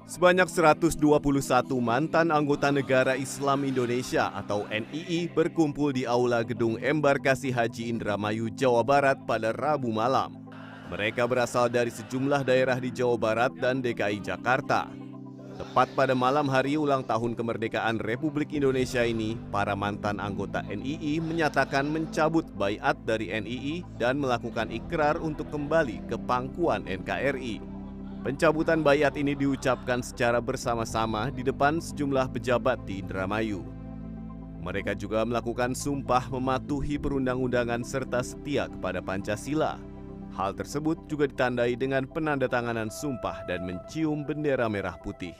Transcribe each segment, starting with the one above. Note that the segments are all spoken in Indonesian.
Sebanyak 121 mantan anggota Negara Islam Indonesia atau NII berkumpul di Aula Gedung Embarkasi Haji Indramayu, Jawa Barat pada Rabu malam. Mereka berasal dari sejumlah daerah di Jawa Barat dan DKI Jakarta. Tepat pada malam hari ulang tahun kemerdekaan Republik Indonesia ini, para mantan anggota NII menyatakan mencabut baiat dari NII dan melakukan ikrar untuk kembali ke pangkuan NKRI. Pencabutan baiat ini diucapkan secara bersama-sama di depan sejumlah pejabat di Indramayu. Mereka juga melakukan sumpah mematuhi perundang-undangan serta setia kepada Pancasila. Hal tersebut juga ditandai dengan penandatanganan sumpah dan mencium bendera merah putih.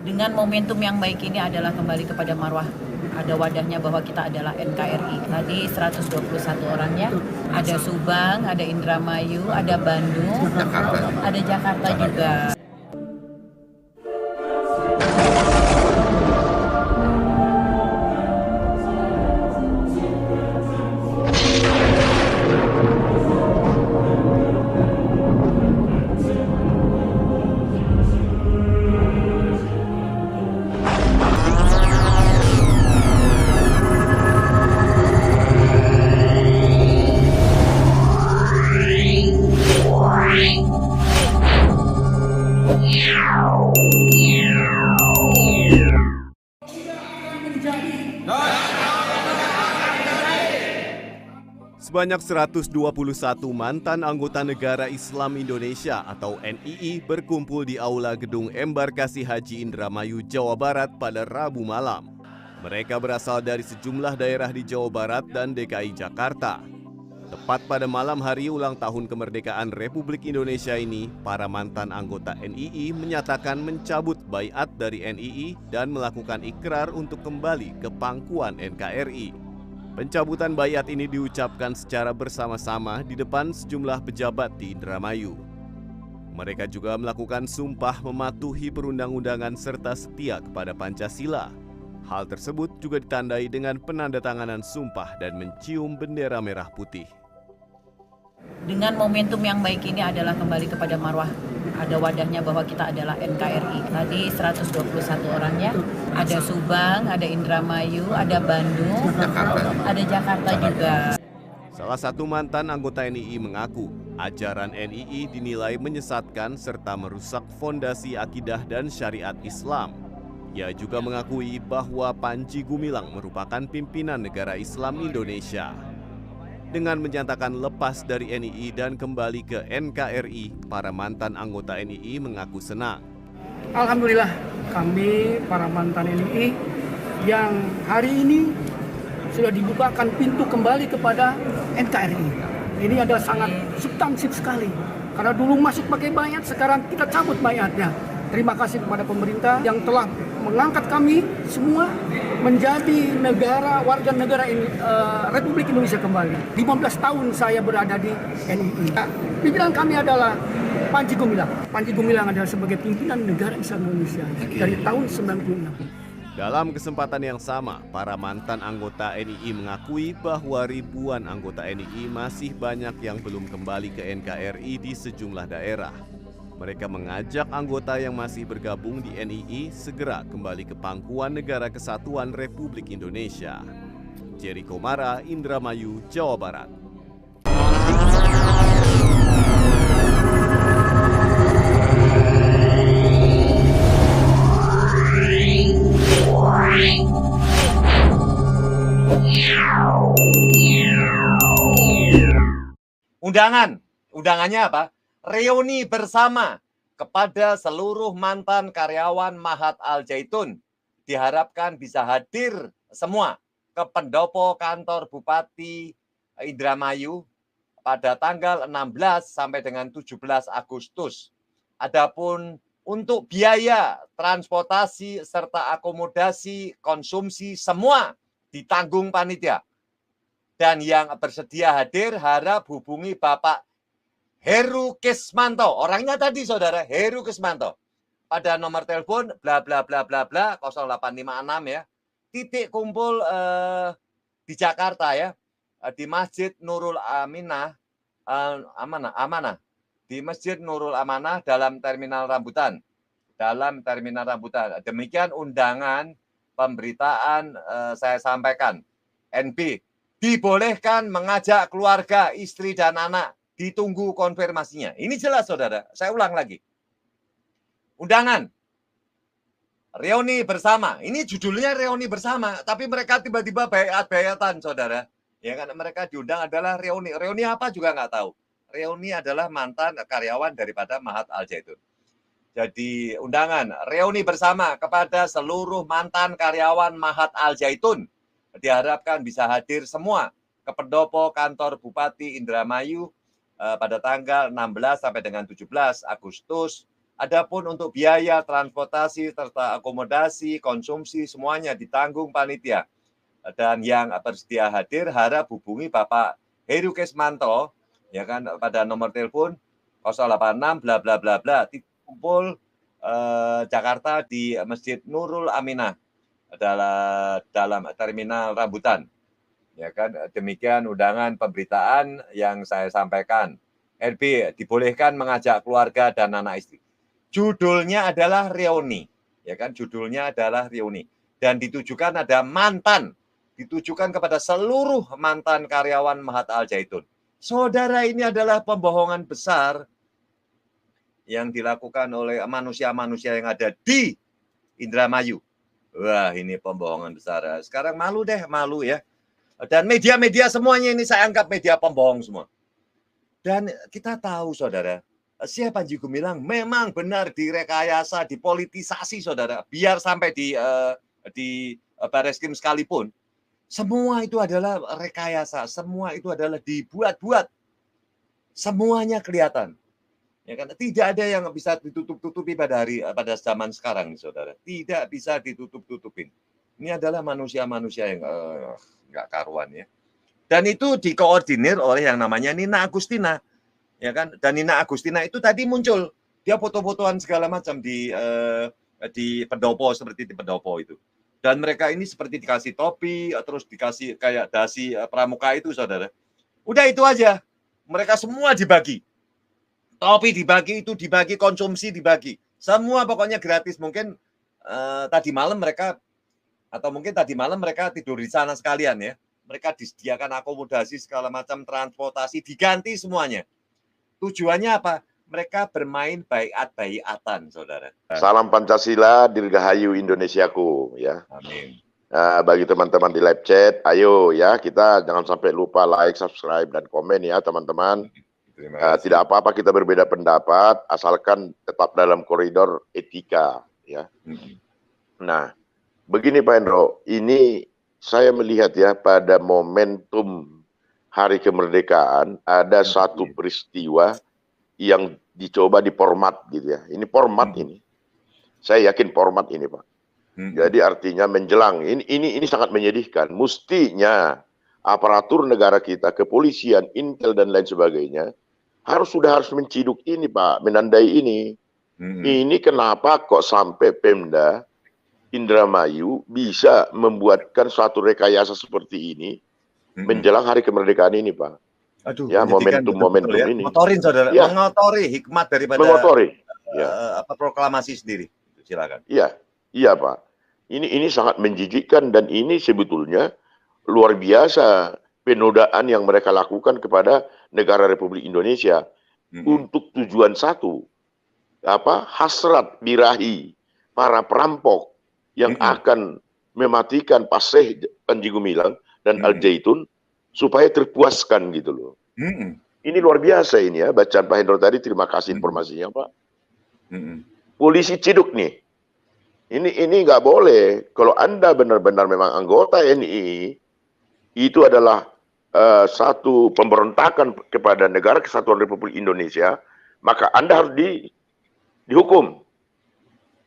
Dengan momentum yang baik ini adalah kembali kepada marwah. Ada wadahnya bahwa kita adalah NKRI. Tadi 121 orangnya, ada Subang, ada Indramayu, ada Bandung, ada Jakarta juga. Sebanyak 121 mantan anggota Negara Islam Indonesia atau NII berkumpul di Aula Gedung Embarkasi Haji Indramayu, Jawa Barat pada Rabu malam. Mereka berasal dari sejumlah daerah di Jawa Barat dan DKI Jakarta. Tepat pada malam hari ulang tahun kemerdekaan Republik Indonesia ini, para mantan anggota NII menyatakan mencabut baiat dari NII dan melakukan ikrar untuk kembali ke pangkuan NKRI. Pencabutan baiat ini diucapkan secara bersama-sama di depan sejumlah pejabat di Indramayu. Mereka juga melakukan sumpah mematuhi perundang-undangan serta setia kepada Pancasila. Hal tersebut juga ditandai dengan penandatanganan sumpah dan mencium bendera merah putih. Dengan momentum yang baik ini adalah kembali kepada marwah. Ada wadahnya bahwa kita adalah NKRI. Tadi 121 orangnya, ada Subang, ada Indramayu, ada Bandung, ada Jakarta juga. Salah satu mantan anggota NII mengaku, ajaran NII dinilai menyesatkan serta merusak fondasi akidah dan syariat Islam. Ia juga mengakui bahwa Panji Gumilang merupakan pimpinan negara Islam Indonesia. Dengan menyatakan lepas dari NII dan kembali ke NKRI, para mantan anggota NII mengaku senang. Alhamdulillah, kami para mantan NII yang hari ini sudah dibukakan pintu kembali kepada NKRI. Ini adalah sangat substansif sekali. Karena dulu masih pakai baiat, sekarang kita cabut baiatnya. Terima kasih kepada pemerintah yang telah mengangkat kami semua menjadi warga negara Republik Indonesia kembali. 15 tahun saya berada di NII. Pimpinan kami adalah Panji Gumilang. Panji Gumilang adalah sebagai pimpinan negara Islam Indonesia dari tahun 96. Dalam kesempatan yang sama, para mantan anggota NII mengakui bahwa ribuan anggota NII masih banyak yang belum kembali ke NKRI di sejumlah daerah. Mereka mengajak anggota yang masih bergabung di NII segera kembali ke pangkuan Negara Kesatuan Republik Indonesia. Jerry Komara, Indramayu, Jawa Barat. Undangannya apa? Reuni bersama kepada seluruh mantan karyawan Mahat Al Zaitun. Diharapkan bisa hadir semua ke pendopo kantor Bupati Indramayu pada tanggal 16 sampai dengan 17 Agustus. Adapun untuk biaya transportasi serta akomodasi konsumsi semua ditanggung panitia. Dan yang bersedia hadir harap hubungi Bapak Heru Kismanto, orangnya tadi saudara, Heru Kismanto. Pada nomor telepon bla bla bla bla bla 0856 ya. Titik kumpul di Jakarta ya. Di Masjid Nurul Aminah Amanah di Masjid Nurul Amanah dalam Terminal Rambutan. Demikian undangan pemberitaan saya sampaikan. NB dibolehkan mengajak keluarga, istri dan anak, ditunggu konfirmasinya. Ini jelas saudara, saya ulang lagi. Undangan reuni bersama. Ini judulnya reuni bersama, tapi mereka tiba-tiba bayat-bayatan saudara. Ya kan, mereka diundang adalah reuni. Reuni apa juga nggak tahu. Reuni adalah mantan karyawan daripada Mahat Al Zaitun. Jadi undangan reuni bersama kepada seluruh mantan karyawan Mahat Al Zaitun. Diharapkan bisa hadir semua ke pendopo kantor Bupati Indramayu pada tanggal 16 sampai dengan 17 Agustus. Adapun untuk biaya transportasi serta akomodasi, konsumsi semuanya ditanggung panitia. Dan yang bersedia hadir harap hubungi Bapak Heru Kesmanto ya kan pada nomor telepon 086 bla bla bla bla kumpul Jakarta di Masjid Nurul Aminah dalam Terminal Rambutan. Ya kan, demikian undangan pemberitaan yang saya sampaikan. RB dibolehkan mengajak keluarga dan anak istri. Judulnya adalah reuni, ya kan? Judulnya adalah reuni dan ditujukan ada mantan, ditujukan kepada seluruh mantan karyawan Mahat Al Zaitun. Saudara, ini adalah pembohongan besar yang dilakukan oleh manusia-manusia yang ada di Indramayu. Wah, ini pembohongan besar. Sekarang malu ya. Dan media-media semuanya ini saya anggap media pembohong semua. Dan kita tahu, saudara, siap Panji Gumilang memang benar direkayasa, dipolitisasi, saudara. Biar sampai di Barreskrim sekalipun, semua itu adalah rekayasa, semua itu adalah dibuat-buat. Semuanya kelihatan. Ya kan? Tidak ada yang bisa ditutup-tutupi pada zaman sekarang, saudara. Tidak bisa ditutup-tutupin. Ini adalah manusia-manusia yang nggak karuan ya. Dan itu dikoordinir oleh yang namanya Nina Agustina, ya kan? Dan Nina Agustina itu tadi muncul, dia foto-fotoan segala macam di pendopo, seperti di pendopo itu. Dan mereka ini seperti dikasih topi, terus dikasih kayak dasi pramuka itu, saudara. Udah itu aja, mereka semua dibagi. Topi dibagi, itu dibagi, konsumsi dibagi. Semua pokoknya gratis. Mungkin tadi malam mereka tidur di sana sekalian ya. Mereka disediakan akomodasi segala macam, transportasi, diganti semuanya. Tujuannya apa? Mereka bermain baiat-baiatan, saudara. Salam Pancasila, Dirgahayu Indonesiaku ya. Amin. Nah, bagi teman-teman di live chat, ayo ya kita jangan sampai lupa like, subscribe, dan komen ya teman-teman. Tidak apa-apa kita berbeda pendapat, asalkan tetap dalam koridor etika ya. Nah, begini Pak Hendro, ini saya melihat ya pada momentum Hari Kemerdekaan ada satu peristiwa yang dicoba diformat gitu ya. Ini format ini. Saya yakin format ini Pak. Jadi artinya menjelang ini sangat menyedihkan. Mestinya aparatur negara kita, kepolisian, intel dan lain sebagainya harus menciduk ini Pak, menandai ini. Ini kenapa kok sampai Pemda Indramayu bisa membuatkan suatu rekayasa seperti ini menjelang Hari Kemerdekaan ini Pak. Aduh, ya momentum ya. ini. Mengotorin saudara, ya. Mengotori hikmat daripada proklamasi sendiri. Silakan. Iya Pak. Ini sangat menjijikkan dan ini sebetulnya luar biasa penodaan yang mereka lakukan kepada negara Republik Indonesia untuk tujuan satu, hasrat birahi para perampok yang akan mematikan Paseh Panji Gumilang dan Al Zaitun supaya terpuaskan gitu loh. Ini luar biasa ini ya, bacaan Pak Hendro tadi, terima kasih informasinya Pak. Polisi ciduk nih. Ini nggak boleh. Kalau Anda benar-benar memang anggota NII, itu adalah satu pemberontakan kepada negara kesatuan Republik Indonesia, maka Anda harus dihukum.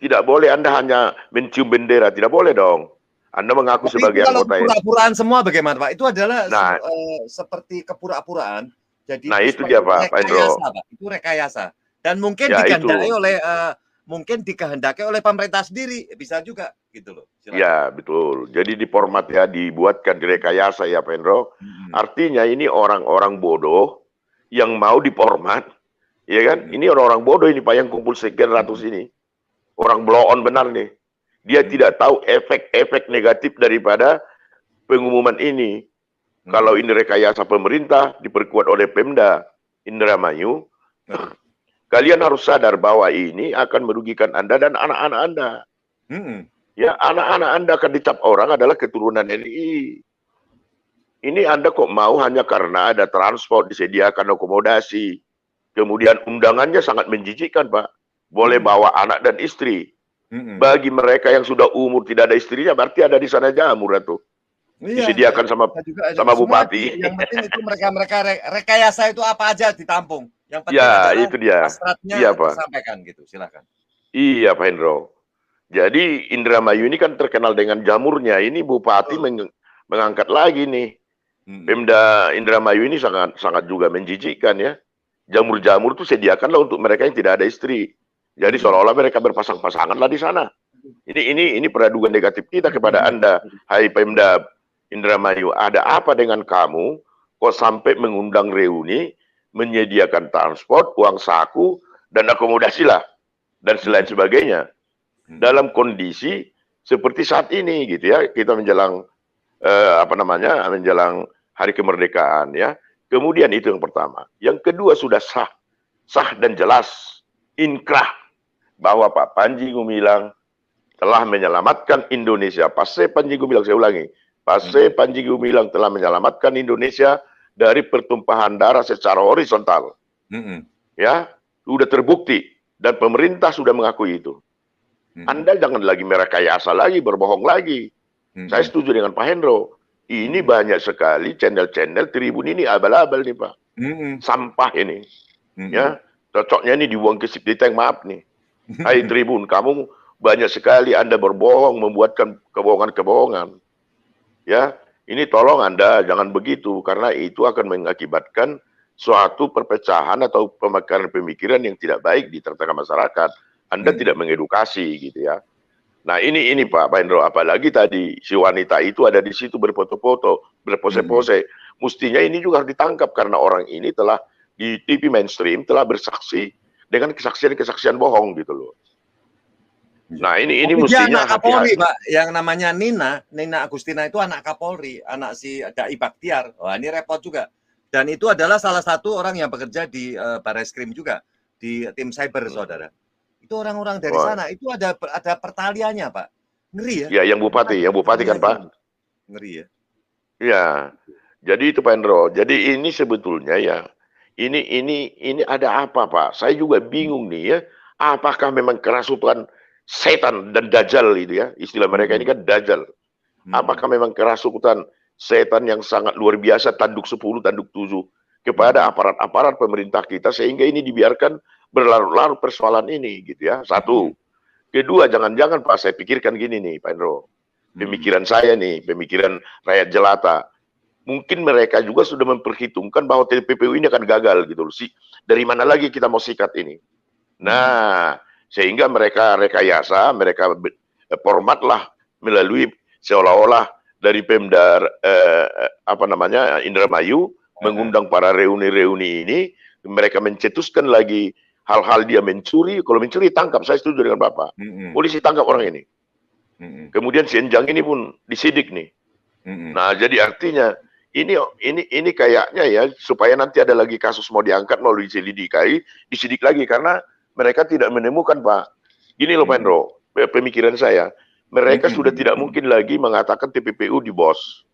Tidak boleh Anda hanya mencium bendera, tidak boleh dong. Anda mengaku sebagai anggota ini. Kepura-puraan semua bagaimana Pak? Itu adalah seperti kepura-puraan. Jadi itu dia Pak Hendro. Itu rekayasa. Dan mungkin dikehendaki oleh pemerintah sendiri, bisa juga gitu loh. Silakan. Ya betul. Jadi di format ya, dibuatkan direkayasa ya Pak Hendro. Artinya ini orang-orang bodoh yang mau diformat, ya kan? Ini orang-orang bodoh ini Pak yang kumpul sekian ratus ini. Orang blow on benar nih. Dia tidak tahu efek-efek negatif daripada pengumuman ini. Kalau ini rekayasa pemerintah diperkuat oleh Pemda Indramayu, kalian harus sadar bahwa ini akan merugikan Anda dan anak-anak Anda. Ya, anak-anak Anda akan dicap orang adalah keturunan NII. Ini Anda kok mau hanya karena ada transport, disediakan akomodasi. Kemudian undangannya sangat menjijikkan, Pak. Boleh bawa anak dan istri. Bagi mereka yang sudah umur tidak ada istrinya, berarti ada di sana jamur tuh. Disediakan sama bupati. Yang penting itu mereka rekayasa itu apa aja ditampung. Yang penting ya, itu dia. hasratnya Iya, Pak. disampaikan gitu. Silakan. Iya, Pak Hendro. Jadi Indramayu ini kan terkenal dengan jamurnya. Ini bupati mengangkat lagi nih. Pemda Indramayu ini sangat juga menjijikkan ya. Jamur-jamur itu sediakanlah untuk mereka yang tidak ada istri. Jadi seolah-olah mereka berpasang-pasangan lah di sana. Ini peradugan negatif kita kepada Anda, hai Pemda Indramayu. Ada apa dengan kamu? Kok sampai mengundang reuni, menyediakan transport, uang saku, dan akomodasi lah, dan selain sebagainya. Dalam kondisi seperti saat ini, gitu ya, kita menjelang menjelang hari kemerdekaan ya. Kemudian itu yang pertama. Yang kedua sudah sah dan jelas inkrah bahwa Pak Panji Gumilang telah menyelamatkan Indonesia. Panji Gumilang, saya ulangi. Panji Gumilang telah menyelamatkan Indonesia dari pertumpahan darah secara horizontal. Ya, sudah terbukti dan pemerintah sudah mengakui itu. Anda jangan lagi merekayasa lagi, berbohong lagi. Saya setuju dengan Pak Hendro. Ini banyak sekali channel-channel Tribun ini abal-abal nih Pak. Sampah ini. Ya, cocoknya ini dibuang ke Sipiteng, maaf nih. Hai Tribun, kamu banyak sekali Anda berbohong, membuatkan kebohongan-kebohongan. Ya, ini tolong Anda jangan begitu karena itu akan mengakibatkan suatu perpecahan atau pemekaran pemikiran yang tidak baik di tengah masyarakat. Anda tidak mengedukasi gitu ya. Nah ini Pak Hendro, apalagi tadi si wanita itu ada di situ berfoto-foto, berpose-pose. Mestinya ini juga harus ditangkap karena orang ini telah di TV mainstream telah bersaksi dengan kesaksian-kesaksian bohong gitu loh. Nah ini mestinya anak Kapolri Pak, yang namanya Nina Agustina itu anak Kapolri, anak si Dai Baktiar. Wah ini repot juga. Dan itu adalah salah satu orang yang bekerja di Barreskrim juga, di tim cyber saudara. Itu orang-orang dari sana, itu ada pertaliannya Pak. Ngeri ya? Ya, yang bupati kan Pak. Ngeri ya? Ya, jadi itu Pak Hendro. Jadi ini sebetulnya ya, ini ada apa Pak? Saya juga bingung nih ya. Apakah memang kerasukan setan dan dajjal itu ya? Istilah mereka ini kan dajjal. Apakah memang kerasukan setan yang sangat luar biasa, tanduk 10, tanduk 7 kepada aparat-aparat pemerintah kita sehingga ini dibiarkan berlarut-larut persoalan ini gitu ya. Satu. Kedua, jangan-jangan Pak, saya pikirkan gini nih Pak Hendro. Pemikiran saya nih, pemikiran rakyat jelata. Mungkin mereka juga sudah memperhitungkan bahwa TPPU ini akan gagal gitu loh. Dari mana lagi kita mau sikat ini? Nah, sehingga mereka rekayasa, mereka format lah melalui seolah-olah dari Pemda Indramayu mengundang para reuni-reuni ini, mereka mencetuskan lagi hal-hal dia mencuri. Kalau mencuri tangkap, saya setuju dengan Bapak. Polisi tangkap orang ini. Kemudian si Enjang ini pun disidik nih. Nah, jadi artinya ini kayaknya ya supaya nanti ada lagi kasus mau diangkat melalui disidik lagi karena mereka tidak menemukan Pak. Gini loh Pak Hendro, pemikiran saya. Mereka sudah tidak mungkin lagi mengatakan TPPU di BOS.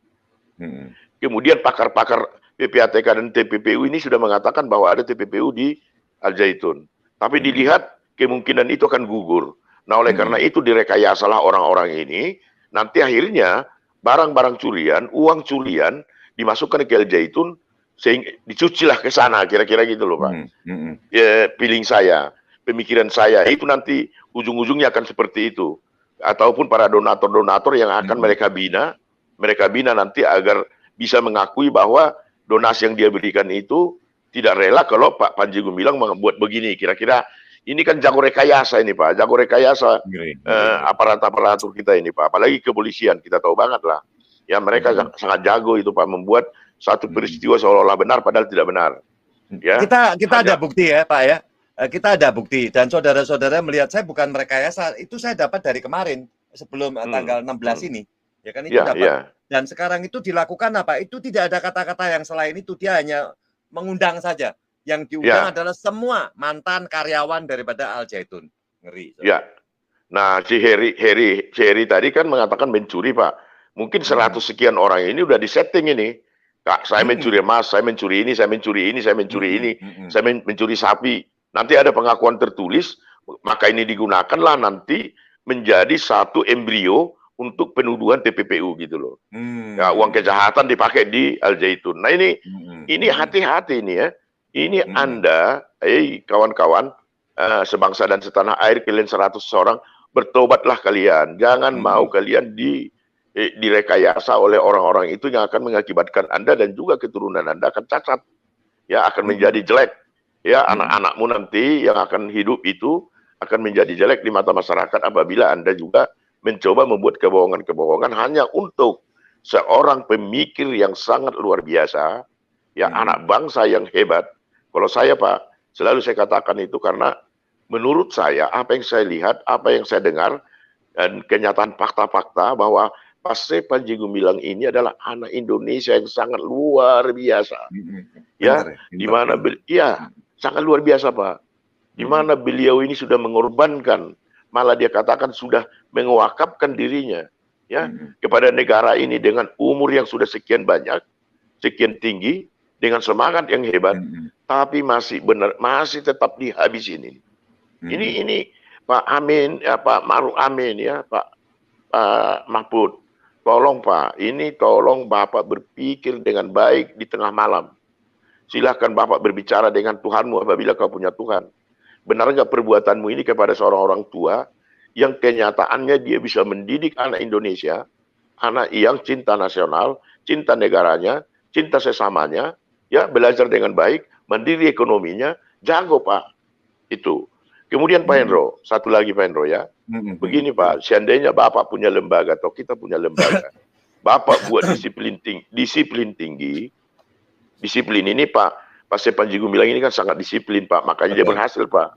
Kemudian pakar-pakar PPATK dan TPPU ini sudah mengatakan bahwa ada TPPU di Al Zaitun. Tapi dilihat kemungkinan itu akan gugur. Nah oleh karena itu direkayasalah orang-orang ini. Nanti akhirnya barang-barang curian, uang curian dimasukkan ke Al Zaitun sehingga dicucilah ke sana kira-kira gitu loh Pak. Ya, feeling saya, pemikiran saya itu nanti ujung-ujungnya akan seperti itu. Ataupun para donatur-donatur yang akan mereka bina nanti agar bisa mengakui bahwa donasi yang dia berikan itu tidak rela kalau Pak Panji Gumilang membuat begini. Kira-kira ini kan jago rekayasa ini Pak, jago rekayasa aparatur kita ini Pak. Apalagi kepolisian, kita tahu banget lah. Ya mereka sangat jago itu Pak, membuat satu peristiwa seolah-olah benar padahal tidak benar. Ya, Kita ada hanya- bukti ya Pak ya. Kita ada bukti dan saudara-saudara melihat saya bukan merekayasa, itu saya dapat dari kemarin sebelum tanggal 16 ini. Ya kan itu ya, dapat. ya. Dan sekarang itu dilakukan apa? Itu tidak ada kata-kata yang selain itu, dia hanya mengundang saja. Yang diundang Ya. adalah semua mantan karyawan daripada Al Zaitun. Ngeri. Ya. Nah, si Heri tadi kan mengatakan mencuri, Pak. Mungkin 100 sekian orang ini udah disetting ini. Kak, saya mencuri emas, saya mencuri ini, saya mencuri ini, saya mencuri ini, saya mencuri sapi. Nanti ada pengakuan tertulis, maka ini digunakanlah nanti menjadi satu embrio untuk penuduhan TPPU gitu loh. Ya, uang kejahatan dipakai di Al Zaitun. Nah, ini hati-hati ini ya. Ini Anda, kawan-kawan, sebangsa dan setanah air, kalian 100 orang, bertobatlah kalian. Jangan mau kalian direkayasa oleh orang-orang itu yang akan mengakibatkan Anda dan juga keturunan Anda akan cacat. Ya, akan menjadi jelek. Ya, anak-anakmu nanti yang akan hidup itu akan menjadi jelek di mata masyarakat apabila Anda juga mencoba membuat kebohongan-kebohongan hanya untuk seorang pemikir yang sangat luar biasa, ya, anak bangsa yang hebat. Kalau saya, Pak, selalu saya katakan itu karena menurut saya, apa yang saya lihat, apa yang saya dengar, dan kenyataan fakta-fakta bahwa Pastor Panji Gumilang ini adalah anak Indonesia yang sangat luar biasa. Ya, di mana sangat luar biasa, Pak. Di mana beliau ini sudah mengorbankan, malah dia katakan sudah mewakafkan dirinya ya kepada negara ini dengan umur yang sudah sekian banyak, sekian tinggi, dengan semangat yang hebat, tapi masih tetap dihabisin ini. Ini Pak Amin, ya Pak Maruf Amin ya Pak Mahfud, tolong Pak, ini tolong Bapak berpikir dengan baik di tengah malam. Silahkan Bapak berbicara dengan Tuhanmu apabila kau punya Tuhan. Benar nggak perbuatanmu ini kepada seorang orang tua yang kenyataannya dia bisa mendidik anak Indonesia, anak yang cinta nasional, cinta negaranya, cinta sesamanya, ya belajar dengan baik, mandiri ekonominya, jago Pak. Itu. Kemudian Pak Hendro, satu lagi Pak Hendro ya. Begini Pak, seandainya Bapak punya lembaga atau kita punya lembaga, Bapak buat disiplin tinggi, disiplin ini Pak Panji Gumilang ini kan sangat disiplin Pak, makanya dia berhasil Pak.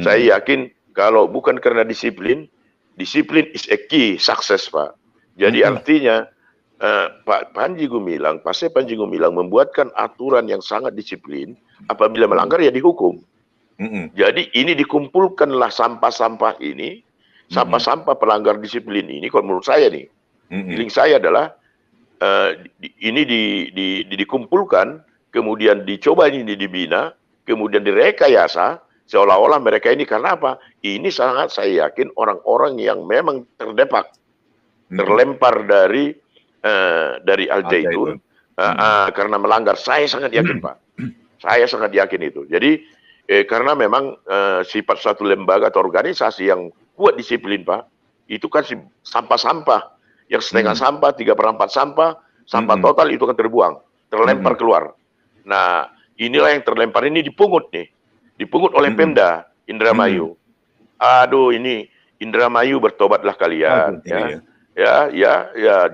Saya yakin kalau bukan karena disiplin is a key success Pak. Jadi artinya Pak Panji Gumilang membuatkan aturan yang sangat disiplin, apabila melanggar ya dihukum. Jadi ini dikumpulkanlah sampah-sampah ini, sampah-sampah pelanggar disiplin ini, kalau menurut saya nih, feeling saya adalah ini dikumpulkan, kemudian dicoba ini dibina, kemudian direkayasa, seolah-olah mereka ini karena apa? Ini sangat saya yakin orang-orang yang memang terlempar dari Al Zaitun karena melanggar. Saya sangat yakin Pak. Saya sangat yakin itu. Jadi karena memang sifat suatu lembaga atau organisasi yang kuat disiplin Pak, itu kan sampah-sampah yang setengah sampah, 3/4 sampah total itu kan terbuang, terlempar keluar. Nah, inilah yang terlempar ini dipungut nih. Dipungut oleh Pemda Indramayu. Aduh, ini Indramayu bertobatlah kalian. Ya.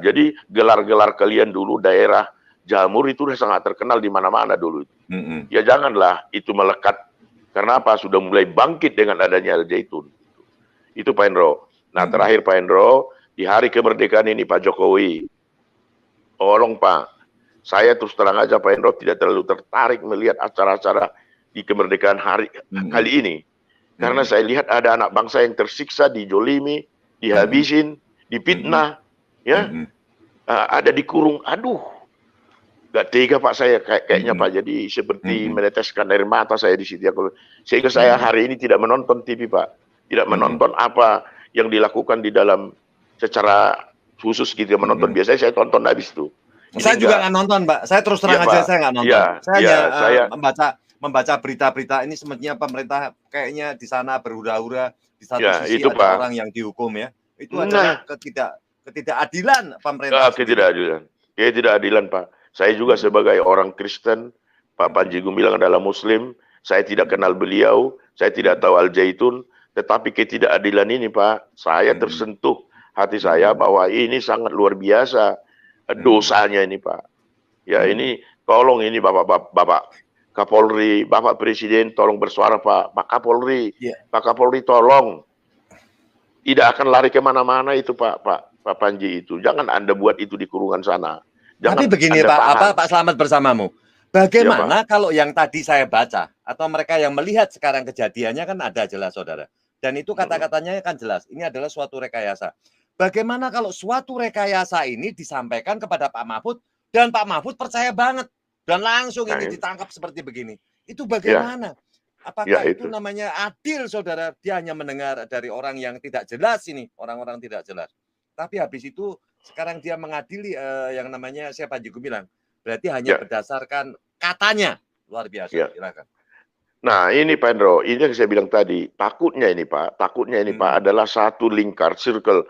Jadi gelar-gelar kalian dulu daerah jamur itu sudah sangat terkenal di mana-mana dulu. Ya janganlah itu melekat. Karena apa? Sudah mulai bangkit dengan adanya Al Zaitun. Itu Pak Hendro. Nah, terakhir Pak Hendro, di hari kemerdekaan ini Pak Jokowi, tolong Pak, saya terus terang aja Pak Hendro tidak terlalu tertarik melihat acara-acara di kemerdekaan hari kali ini. Karena saya lihat ada anak bangsa yang tersiksa, dijolimi, dihabisin, dipitnah, ya, ada dikurung. Aduh, gak tega Pak saya kayaknya Pak. Jadi seperti meneteskan air mata saya di situ. Sehingga saya hari ini tidak menonton TV Pak, tidak menonton apa yang dilakukan di dalam secara khusus gitu, menonton. Biasanya saya tonton habis itu. Saya juga nggak nonton, Pak. Saya terus terang aja saya nggak nonton. Saya membaca berita-berita ini, semestinya pemerintah kayaknya di sana berhura-hura, di satu sisi itu, ada Pak. orang yang dihukum ya. Itu adalah ketidakadilan pemerintah. Ketidakadilan Pak. Saya juga sebagai orang Kristen, Pak Panji Gumilang adalah Muslim. Saya tidak kenal beliau, saya tidak tahu Al Zaitun, tetapi ketidakadilan ini Pak, saya tersentuh hati saya bahwa ini sangat luar biasa. Dosanya ini Pak. Ya ini tolong ini Bapak Kapolri, Bapak Presiden tolong bersuara Pak Kapolri, Iya. Pak Kapolri tolong. Tidak akan lari kemana-mana itu Pak Panji itu. Jangan Anda buat itu di kurungan sana. Tapi Jangan begini Anda tahan. Pak Slamet bersamamu. Bagaimana kalau yang tadi saya baca atau mereka yang melihat sekarang kejadiannya kan ada jelas saudara. Dan itu kata-katanya kan jelas. Ini adalah suatu rekayasa. Bagaimana kalau suatu rekayasa ini disampaikan kepada Pak Mahfud dan Pak Mahfud percaya banget dan langsung ini ditangkap seperti begini. Itu bagaimana? Apakah itu namanya adil saudara? Dia hanya mendengar dari orang yang tidak jelas ini, orang-orang tidak jelas. Tapi habis itu sekarang dia mengadili yang namanya siapa Panji Gumilang. Berarti hanya berdasarkan katanya. Luar biasa. Silakan. Nah ini Pak Hendro, ini yang saya bilang tadi, takutnya ini Pak adalah satu lingkar, circle,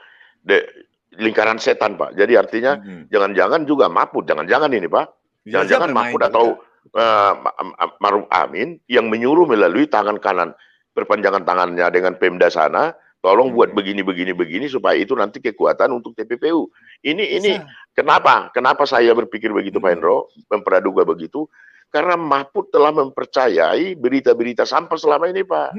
lingkaran setan Pak. Jadi artinya jangan-jangan juga Mahfud, jangan-jangan ini Pak. Jangan-jangan Mahfud atau Maruf Amin yang menyuruh melalui tangan kanan, perpanjangan tangannya dengan Pemda sana, tolong buat begini supaya itu nanti kekuatan untuk TPPU. Ini kenapa saya berpikir begitu Pak Hendro, mempraduga begitu? Karena Mahfud telah mempercayai berita-berita sampah selama ini Pak.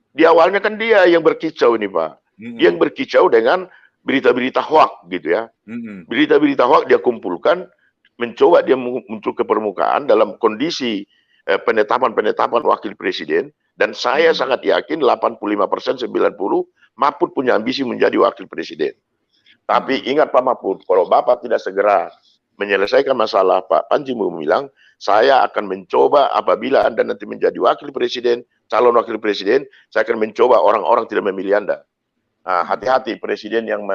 Di awalnya kan dia yang berkicau ini Pak. Dia yang berkicau dengan berita-berita hoak gitu ya. Berita-berita hoak dia kumpulkan, mencoba dia muncul ke permukaan dalam kondisi penetapan wakil presiden. Dan saya sangat yakin 85%, 90% Mahfud punya ambisi menjadi wakil presiden. Tapi ingat Pak Mahfud, kalau Bapak tidak segera menyelesaikan masalah, Pak Panji bilang, saya akan mencoba apabila Anda nanti menjadi wakil presiden, calon wakil presiden, saya akan mencoba orang-orang tidak memilih Anda. Hati-hati presiden yang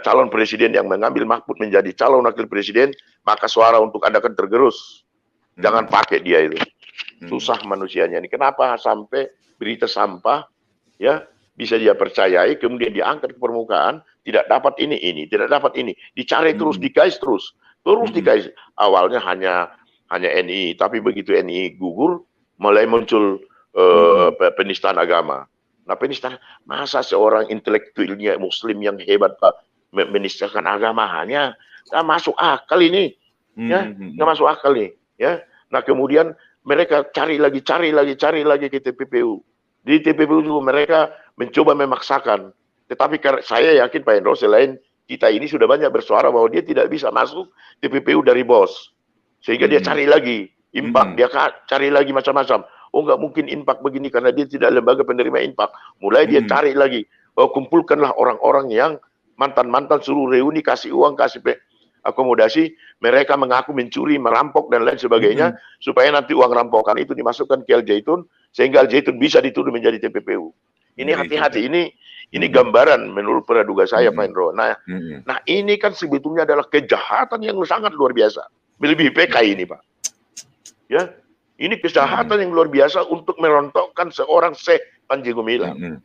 calon presiden yang mengambil Mahfud menjadi calon wakil presiden, maka suara untuk Anda akan tergerus. Jangan pakai dia itu. Susah manusianya ini. Kenapa sampai berita sampah ya bisa dia percayai, kemudian diangkat ke permukaan, tidak dapat ini, tidak dapat ini, dicari terus, dikais terus dikais. Awalnya hanya NI, tapi begitu NI gugur, mulai muncul penistaan agama. Nah, penistaan, masa seorang intelektualnya Muslim yang hebat Pak menistakan agama hanya nggak masuk akal ini, ya nggak masuk akal nih, ya. Nah kemudian mereka cari lagi ke TPPU. Di TPPU juga mereka mencoba memaksakan. Tetapi saya yakin Pak Hendro, selain kita ini sudah banyak bersuara bahwa dia tidak bisa masuk TPPU dari BOS. Sehingga dia cari lagi impak, dia cari lagi macam-macam. Oh nggak mungkin impak begini karena dia tidak lembaga penerima impak. Mulai dia cari lagi, kumpulkanlah orang-orang yang mantan-mantan, suruh reuni, kasih uang, kasih akomodasi, mereka mengaku mencuri, merampok dan lain sebagainya, supaya nanti uang rampokan itu dimasukkan ke Al Zaitun, sehingga Al Zaitun bisa dituduh menjadi TPPU. Ini hati-hati, ini gambaran menurut praduga saya Pak Hendro. Nah ini kan sebetulnya adalah kejahatan yang sangat luar biasa, melebihi PKI ini Pak. Ya, ini kejahatan yang luar biasa untuk merontokkan seorang Syekh Panji Gumilang.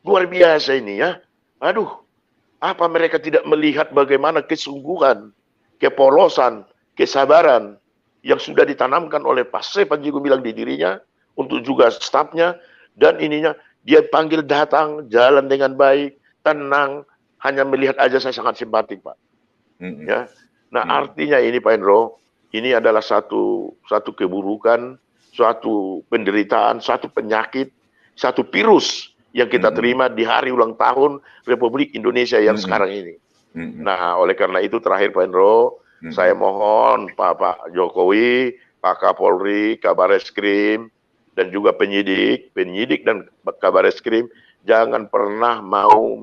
Luar biasa ini ya. Aduh, apa mereka tidak melihat bagaimana kesungguhan, kepolosan, kesabaran yang sudah ditanamkan oleh Pak Syekh Panji Gumilang di dirinya, untuk juga stafnya, dan ininya, dia panggil datang, jalan dengan baik, tenang, hanya melihat aja saya sangat simpatik Pak. Ya. Nah artinya ini Pak Hendro, ini adalah satu keburukan, suatu penderitaan, suatu penyakit, satu virus yang kita terima di hari ulang tahun Republik Indonesia yang sekarang ini. Nah, oleh karena itu terakhir Pak Hendro, saya mohon Pak Jokowi, Pak Kapolri, Kabar Eskrim, dan juga penyidik dan Kabar Eskrim, jangan pernah mau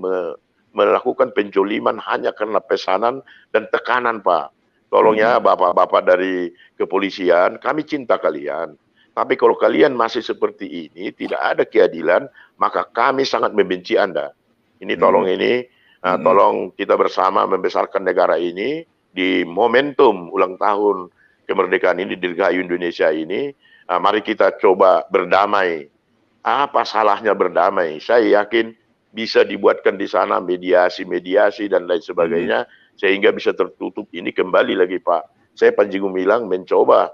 melakukan penjoliman hanya karena pesanan dan tekanan Pak. Tolong ya bapak-bapak dari kepolisian, kami cinta kalian. Tapi kalau kalian masih seperti ini, tidak ada keadilan, maka kami sangat membenci Anda. Ini tolong tolong kita bersama membesarkan negara ini di momentum ulang tahun kemerdekaan ini, dirgahayu Indonesia ini. Mari kita coba berdamai. Apa salahnya berdamai? Saya yakin bisa dibuatkan di sana mediasi dan lain sebagainya. Sehingga bisa tertutup ini kembali lagi Pak. Saya Panji Gumilang mencoba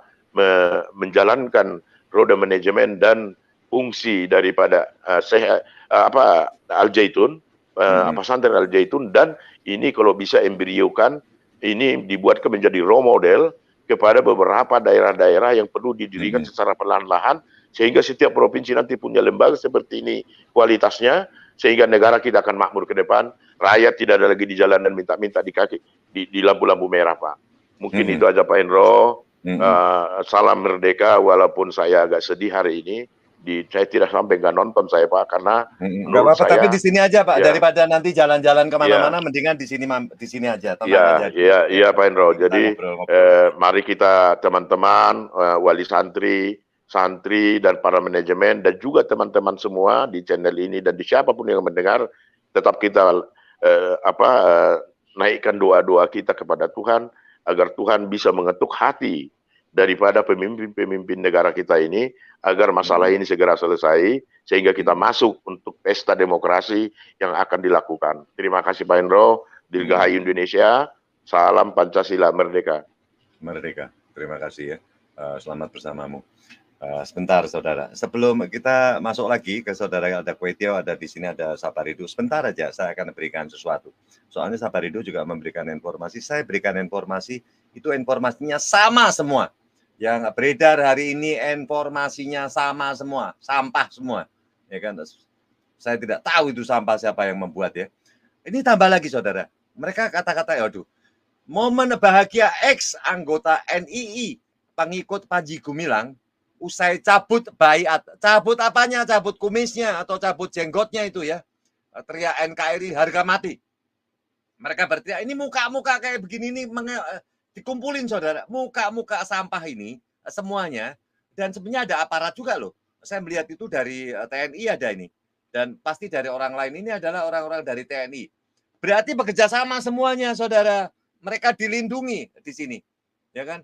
menjalankan roda manajemen dan fungsi daripada Al Zaitun, pesantren Al Zaitun, dan ini kalau bisa embriokan, ini dibuatkan menjadi role model kepada beberapa daerah-daerah yang perlu didirikan secara perlahan-lahan, sehingga setiap provinsi nanti punya lembaga seperti ini kualitasnya, sehingga negara kita akan makmur ke depan, rakyat tidak ada lagi di jalan dan minta-minta di kaki, di lampu-lampu merah, Pak. Mungkin itu aja, Pak Hendro. Salam merdeka, walaupun saya agak sedih hari ini. Saya tidak sampai nggak nonton saya, Pak, karena nggak apa-apa, tapi di sini aja, Pak, ya, daripada nanti jalan-jalan kemana-mana, mendingan di sini aja, tenang aja. Iya, Pak Hendro. Jadi mari kita teman-teman, wali santri, dan para manajemen, dan juga teman-teman semua di channel ini dan di siapapun yang mendengar, tetap kita naikkan doa-doa kita kepada Tuhan agar Tuhan bisa mengetuk hati daripada pemimpin-pemimpin negara kita ini agar masalah ini segera selesai sehingga kita masuk untuk pesta demokrasi yang akan dilakukan. Terima kasih Pak Hendro, Dirgahayu Indonesia, salam Pancasila merdeka. Merdeka, terima kasih ya. Selamat bersamamu. Sebentar saudara, sebelum kita masuk lagi ke saudara, ada Kuetio, ada di sini ada Saparido. Sebentar aja saya akan berikan sesuatu. Soalnya Saparido juga memberikan informasi, saya berikan informasi, itu informasinya sama semua. Yang beredar hari ini informasinya sama semua, sampah semua. Ya kan? Saya tidak tahu itu sampah siapa yang membuat ya. Ini tambah lagi saudara. Mereka kata-kata, aduh, momen bahagia ex anggota NII, pengikut Panji Gumilang, usai cabut baiat. Cabut apanya? Cabut kumisnya atau cabut jenggotnya itu ya. Teriak NKRI harga mati. Mereka berteriak, ini muka-muka kayak begini ini dikumpulin saudara. Muka-muka sampah ini semuanya. Dan sebenarnya ada aparat juga loh. Saya melihat itu dari TNI ada ini. Dan pasti dari orang lain ini adalah orang-orang dari TNI. Berarti bekerja sama semuanya saudara. Mereka dilindungi di sini. Ya kan?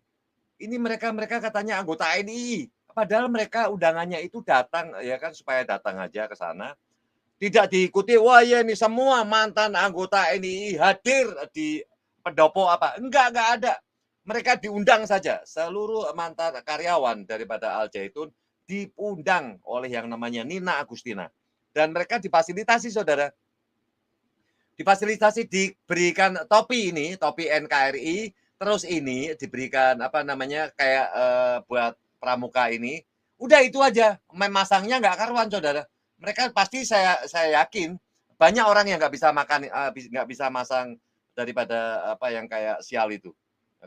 Ini mereka katanya anggota NII. Padahal mereka undangannya itu datang ya kan supaya datang aja ke sana. Tidak diikuti, wah ya ini semua mantan anggota NII hadir di pendopo apa. Enggak ada. Mereka diundang saja. Seluruh mantan karyawan daripada Al Zaitun diundang oleh yang namanya Nina Agustina. Dan mereka difasilitasi saudara. Difasilitasi, diberikan topi ini, topi NKRI. Terus ini diberikan apa namanya kayak buat pramuka ini. Udah itu aja. Memasangnya nggak karuan saudara. Mereka pasti saya yakin banyak orang yang nggak bisa makan, nggak bisa masang daripada apa yang kayak sial itu.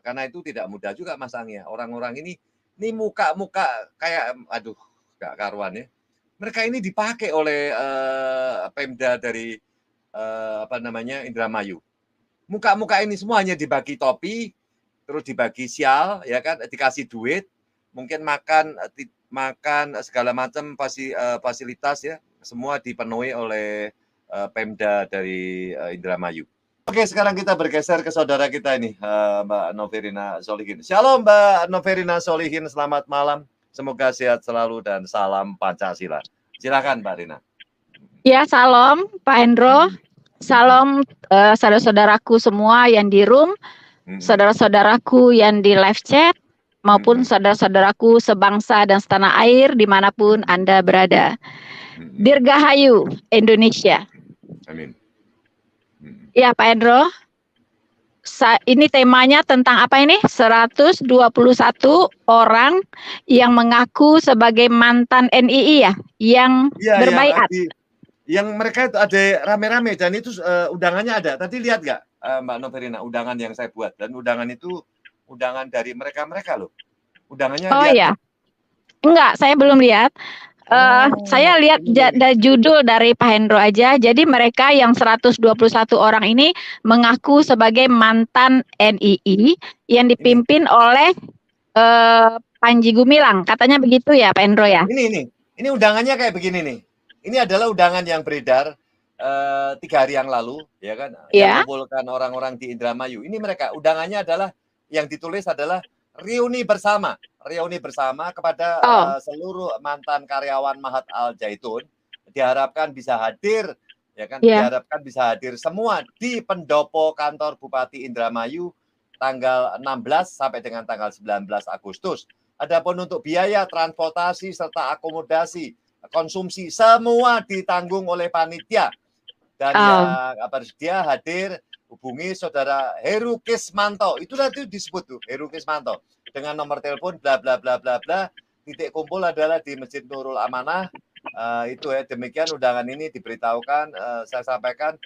Karena itu tidak mudah juga masangnya. Orang-orang ini muka-muka kayak aduh nggak karuan ya. Mereka ini dipakai oleh Pemda dari apa namanya Indramayu. Muka-muka ini semuanya dibagi topi, terus dibagi sial, ya kan, dikasih duit, mungkin makan segala macam fasilitas ya, semua dipenuhi oleh Pemda dari Indramayu. Oke, sekarang kita bergeser ke saudara kita ini, Mbak Noverina Solihin. Shalom Mbak Noverina Solihin, selamat malam. Semoga sehat selalu dan salam Pancasila. Silakan Mbak Rina. Ya, salam Pak Hendro. Salam saudara-saudaraku semua yang di room, saudara-saudaraku yang di live chat, maupun saudara-saudaraku sebangsa dan setanah air dimanapun Anda berada. Dirgahayu Indonesia. Amin. Ya Pak Hendro, ini temanya tentang apa ini? 121 orang yang mengaku sebagai mantan NII ya, yang berbaiat. Yang mereka itu ada rame-rame dan itu undangannya ada. Tadi lihat nggak Mbak Noverina undangan yang saya buat, dan undangan itu undangan dari mereka loh. Undangannya oh lihat. Ya, enggak, saya belum lihat. Saya lihat judul dari Pak Hendro aja. Jadi mereka yang 121 orang ini mengaku sebagai mantan NII yang dipimpin oleh Panji Gumilang. Katanya begitu ya Pak Hendro ya? Ini undangannya kayak begini nih. Ini adalah undangan yang beredar 3 hari yang lalu, ya kan? Yang mengumpulkan orang-orang di Indramayu. Ini mereka undangannya adalah yang ditulis adalah reuni bersama kepada seluruh mantan karyawan Mahat Al Zaitun. Diharapkan bisa hadir, ya kan? Diharapkan bisa hadir semua di pendopo kantor Bupati Indramayu tanggal 16 sampai dengan tanggal 19 Agustus. Adapun untuk biaya transportasi serta akomodasi, konsumsi semua ditanggung oleh panitia. Dan yang bersedia hadir hubungi saudara Heru Kismanto. Itu nanti disebut tuh Heru Kismanto. dengan nomor telepon bla bla bla bla bla. Titik kumpul adalah di Masjid Nurul Amanah. Itu ya, demikian undangan ini diberitahukan, saya sampaikan,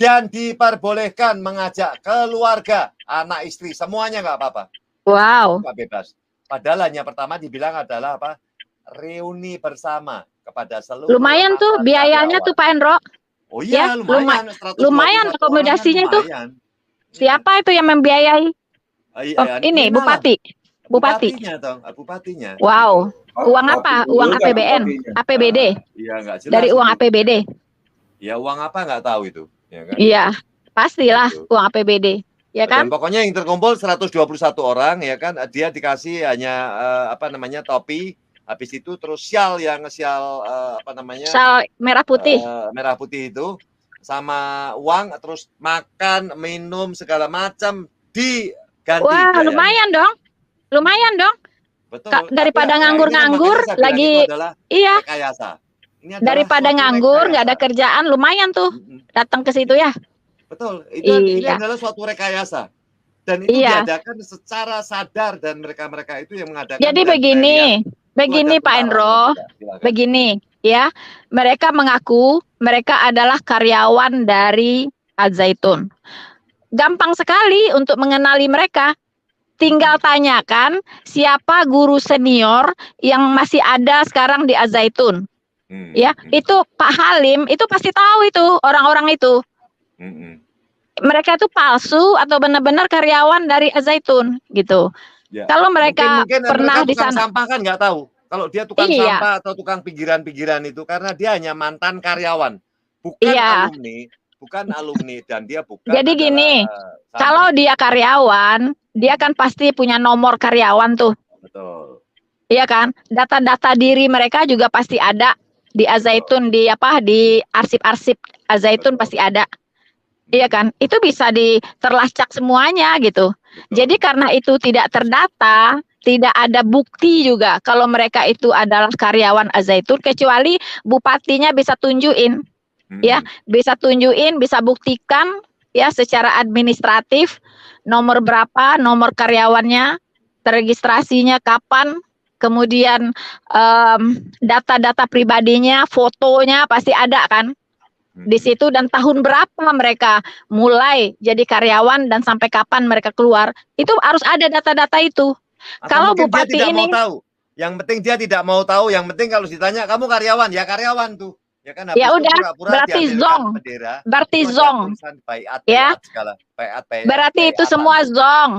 dan diperbolehkan mengajak keluarga, anak istri, semuanya nggak apa-apa. Wow. Nggak bebas. Padahal hanya pertama dibilang adalah apa? Reuni bersama kepada seluruh. Lumayan tuh biayanya tuh Pak Hendro. Oh iya, Ya, lumayan. 121 lumayan orang akomodasinya kan tuh. lumayan. Siapa itu yang membiayai? Ini Bupati. Bupatinya dong, bupatinya. Wow. Uang apa? Uang APBN, APBD. Iya, nggak jelas. Dari uang itu. APBD. Ya uang apa nggak tahu itu. Ya kan? Iya, pastilah Gitu. uang APBD. Ya kan? Dan pokoknya yang terkumpul 121 orang, ya kan, dia dikasih hanya topi, habis itu terus syal Sal merah putih. merah putih itu, sama uang, terus makan, minum segala macam diganti. Wah, biayanya. lumayan dong. Betul. Daripada Tapi, nganggur-nganggur makanya saya bilang lagi, itu adalah iya. rekayasa. Ini adalah Daripada suatu nganggur, nggak ada rekayasa. kerjaan, lumayan tuh datang ke situ ya. Betul, ini Iya. adalah suatu rekayasa. Dan itu Iya. diadakan secara sadar, dan mereka-mereka itu yang mengadakan. Jadi dan begini ada Pak Hendro, tentara. Silakan. begini ya. Mereka mengaku mereka adalah karyawan dari Al-Zaitun. Gampang sekali untuk mengenali mereka. Tinggal tanyakan siapa guru senior yang masih ada sekarang di Al-Zaitun. Ya, itu Pak Halim, itu pasti tahu itu orang-orang itu. Mereka itu palsu atau benar-benar karyawan dari Al-Zaitun gitu. Ya. Kalau mereka mungkin pernah mereka di tukang sana, sampah kan nggak tahu. Kalau dia tukang Iya. sampah atau tukang pinggiran-pinggiran itu, karena dia hanya mantan karyawan, bukan Iya. alumni, dan dia bukan. Jadi adalah, gini, santri. kalau dia karyawan, dia kan pasti punya nomor karyawan tuh, Betul. iya kan? Data-data diri mereka juga pasti ada di Al-Zaitun, di arsip-arsip Al-Zaitun pasti ada. Iya kan? Itu bisa terlacak semuanya gitu. Betul. Jadi karena itu tidak terdata, tidak ada bukti juga kalau mereka itu adalah karyawan Al-Zaitun, kecuali bupatinya bisa tunjukin, ya, bisa tunjukin, bisa buktikan ya secara administratif nomor berapa, nomor karyawannya, teregistrasinya kapan, kemudian data-data pribadinya, fotonya pasti ada kan di situ, dan tahun berapa mereka mulai jadi karyawan dan sampai kapan mereka keluar, itu harus ada data-data itu. Atau Kalau mungkin bupati dia tidak ini mau tahu. Yang penting dia tidak mau tahu, yang penting kalau ditanya kamu karyawan, ya karyawan tuh. Ya kan, habis Ya itu udah, pura-pura berarti diambilkan zong. bendera, Berarti itu ada zong. tulisan baiat, Ya. segala. Baiat, Berarti itu apa. semua zong.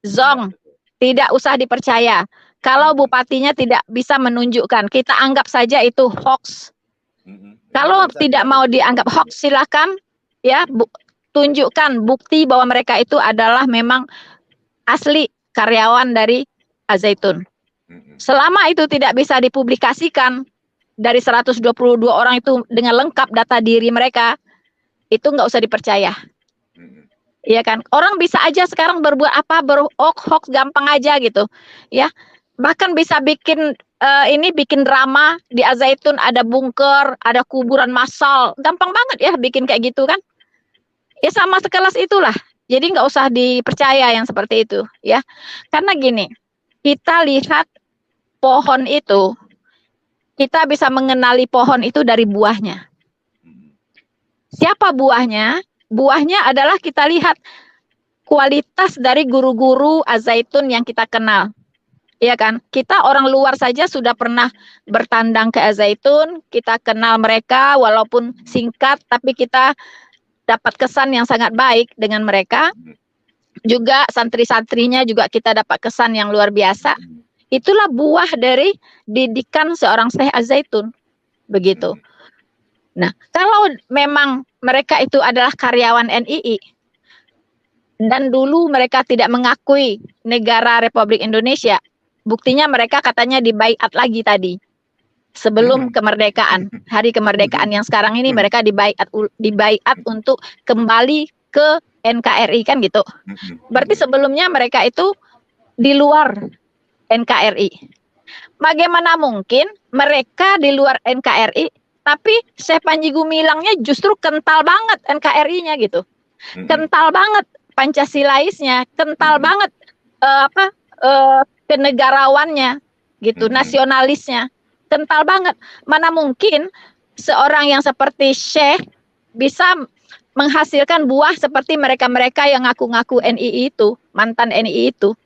Ya, betul. Tidak usah dipercaya. Kalau bupatinya tidak bisa menunjukkan, kita anggap saja itu hoax. Kalau tidak mau dianggap hoax, silakan ya tunjukkan bukti bahwa mereka itu adalah memang asli karyawan dari Al-Zaitun. Selama itu tidak bisa dipublikasikan dari 122 orang itu dengan lengkap data diri mereka, itu nggak usah dipercaya. Iya kan? Orang bisa aja sekarang berbuat apa, hoax gampang aja gitu. Ya. Bahkan bisa bikin bikin drama di Al-Zaitun, ada bunker, ada kuburan massal. Gampang banget ya bikin kayak gitu kan. Ya sama sekelas itulah. Jadi nggak usah dipercaya yang seperti itu ya. Karena gini, kita lihat pohon itu, kita bisa mengenali pohon itu dari buahnya. Siapa buahnya? Buahnya adalah kita lihat kualitas dari guru-guru Al-Zaitun yang kita kenal. Iya kan? Kita orang luar saja sudah pernah bertandang ke Al-Zaitun, kita kenal mereka walaupun singkat, tapi kita dapat kesan yang sangat baik dengan mereka. Juga santri-santrinya juga kita dapat kesan yang luar biasa. Itulah buah dari didikan seorang Syekh Al-Zaitun. Begitu. Nah, kalau memang mereka itu adalah karyawan NII, dan dulu mereka tidak mengakui negara Republik Indonesia, buktinya mereka katanya dibaiat lagi tadi sebelum kemerdekaan, hari kemerdekaan yang sekarang ini mereka dibaiat untuk kembali ke NKRI kan gitu. Berarti sebelumnya mereka itu di luar NKRI. Bagaimana mungkin mereka di luar NKRI tapi Syekh Panji Gumilangnya justru kental banget NKRI-nya gitu. Kental banget Pancasilaisnya, kental banget kenegarawannya gitu, nasionalisnya kental banget. Mana mungkin seorang yang seperti Syekh bisa menghasilkan buah seperti mereka-mereka yang ngaku-ngaku NII itu, mantan NII itu.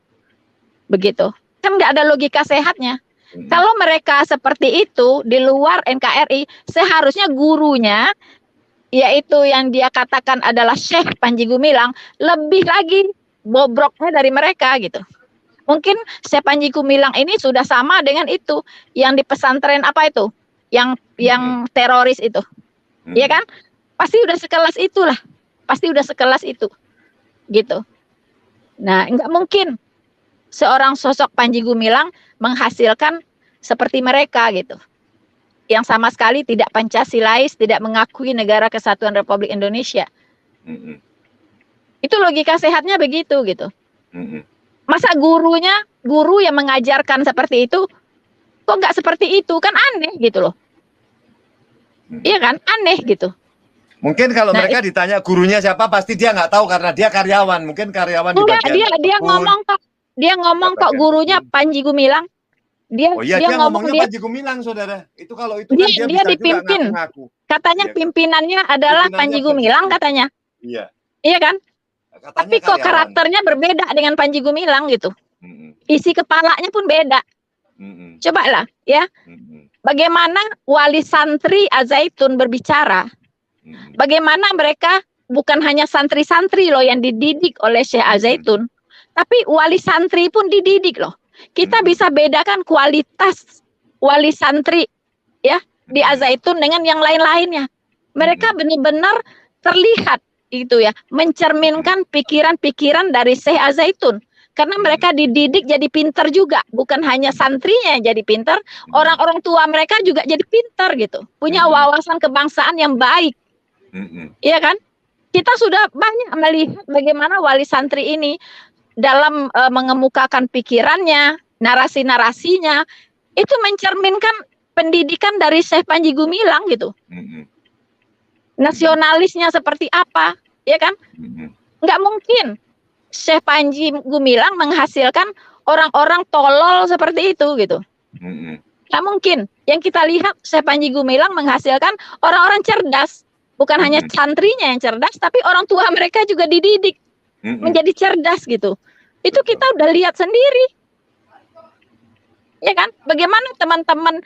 Begitu. Kan nggak ada logika sehatnya. Kalau mereka seperti itu di luar NKRI, seharusnya gurunya, yaitu yang dia katakan adalah Syekh Panji Gumilang, lebih lagi bobroknya dari mereka gitu. Mungkin Syekh Panji Gumilang ini sudah sama dengan itu yang di pesantren apa itu, yang teroris itu, ya kan? Pasti udah sekelas itulah, pasti udah sekelas itu, gitu. Nah, nggak mungkin seorang sosok Panji Gumilang menghasilkan seperti mereka gitu, yang sama sekali tidak Pancasilais, tidak mengakui Negara Kesatuan Republik Indonesia. Itu logika sehatnya begitu gitu. Masa guru yang mengajarkan seperti itu, kok nggak seperti itu, kan aneh gitu loh. Iya kan, aneh gitu. Mungkin kalau mereka ditanya gurunya siapa, pasti dia nggak tahu karena dia karyawan. Mungkin karyawan di bagian dia ngomong kok gurunya Panji Gumilang. Dia ngomongnya Panji Gumilang, saudara. Itu kalau itu dia, kan dia bisa dipimpin. juga ngaku-ngaku. Katanya pimpinannya adalah Panji Gumilang katanya. Iya. Iya kan? Katanya tapi kok karyawan. karakternya berbeda dengan Panji Gumilang gitu. Isi kepalanya pun beda. Coba lah ya. Bagaimana wali santri Al-Zaitun berbicara. Bagaimana mereka bukan hanya santri-santri loh yang dididik oleh Syekh Al-Zaitun, tapi wali santri pun dididik loh. Kita bisa bedakan kualitas wali santri ya di Al-Zaitun dengan yang lain-lainnya. Mereka benar-benar terlihat itu ya, mencerminkan pikiran-pikiran dari Syekh Al-Zaitun. Karena mereka dididik jadi pintar juga, bukan hanya santrinya yang jadi pintar, orang-orang tua mereka juga jadi pintar gitu, punya wawasan kebangsaan yang baik. Iya kan? Kita sudah banyak melihat bagaimana wali santri ini dalam mengemukakan pikirannya, narasi-narasinya, itu mencerminkan pendidikan dari Syekh Panji Gumilang gitu. Nasionalisnya seperti apa, ya kan? Nggak mungkin Syekh Panji Gumilang menghasilkan orang-orang tolol seperti itu gitu. Nggak mungkin. Yang kita lihat Syekh Panji Gumilang menghasilkan orang-orang cerdas. Bukan hanya santrinya yang cerdas, tapi orang tua mereka juga dididik menjadi cerdas gitu. Itu kita udah lihat sendiri. Ya kan? Bagaimana teman-teman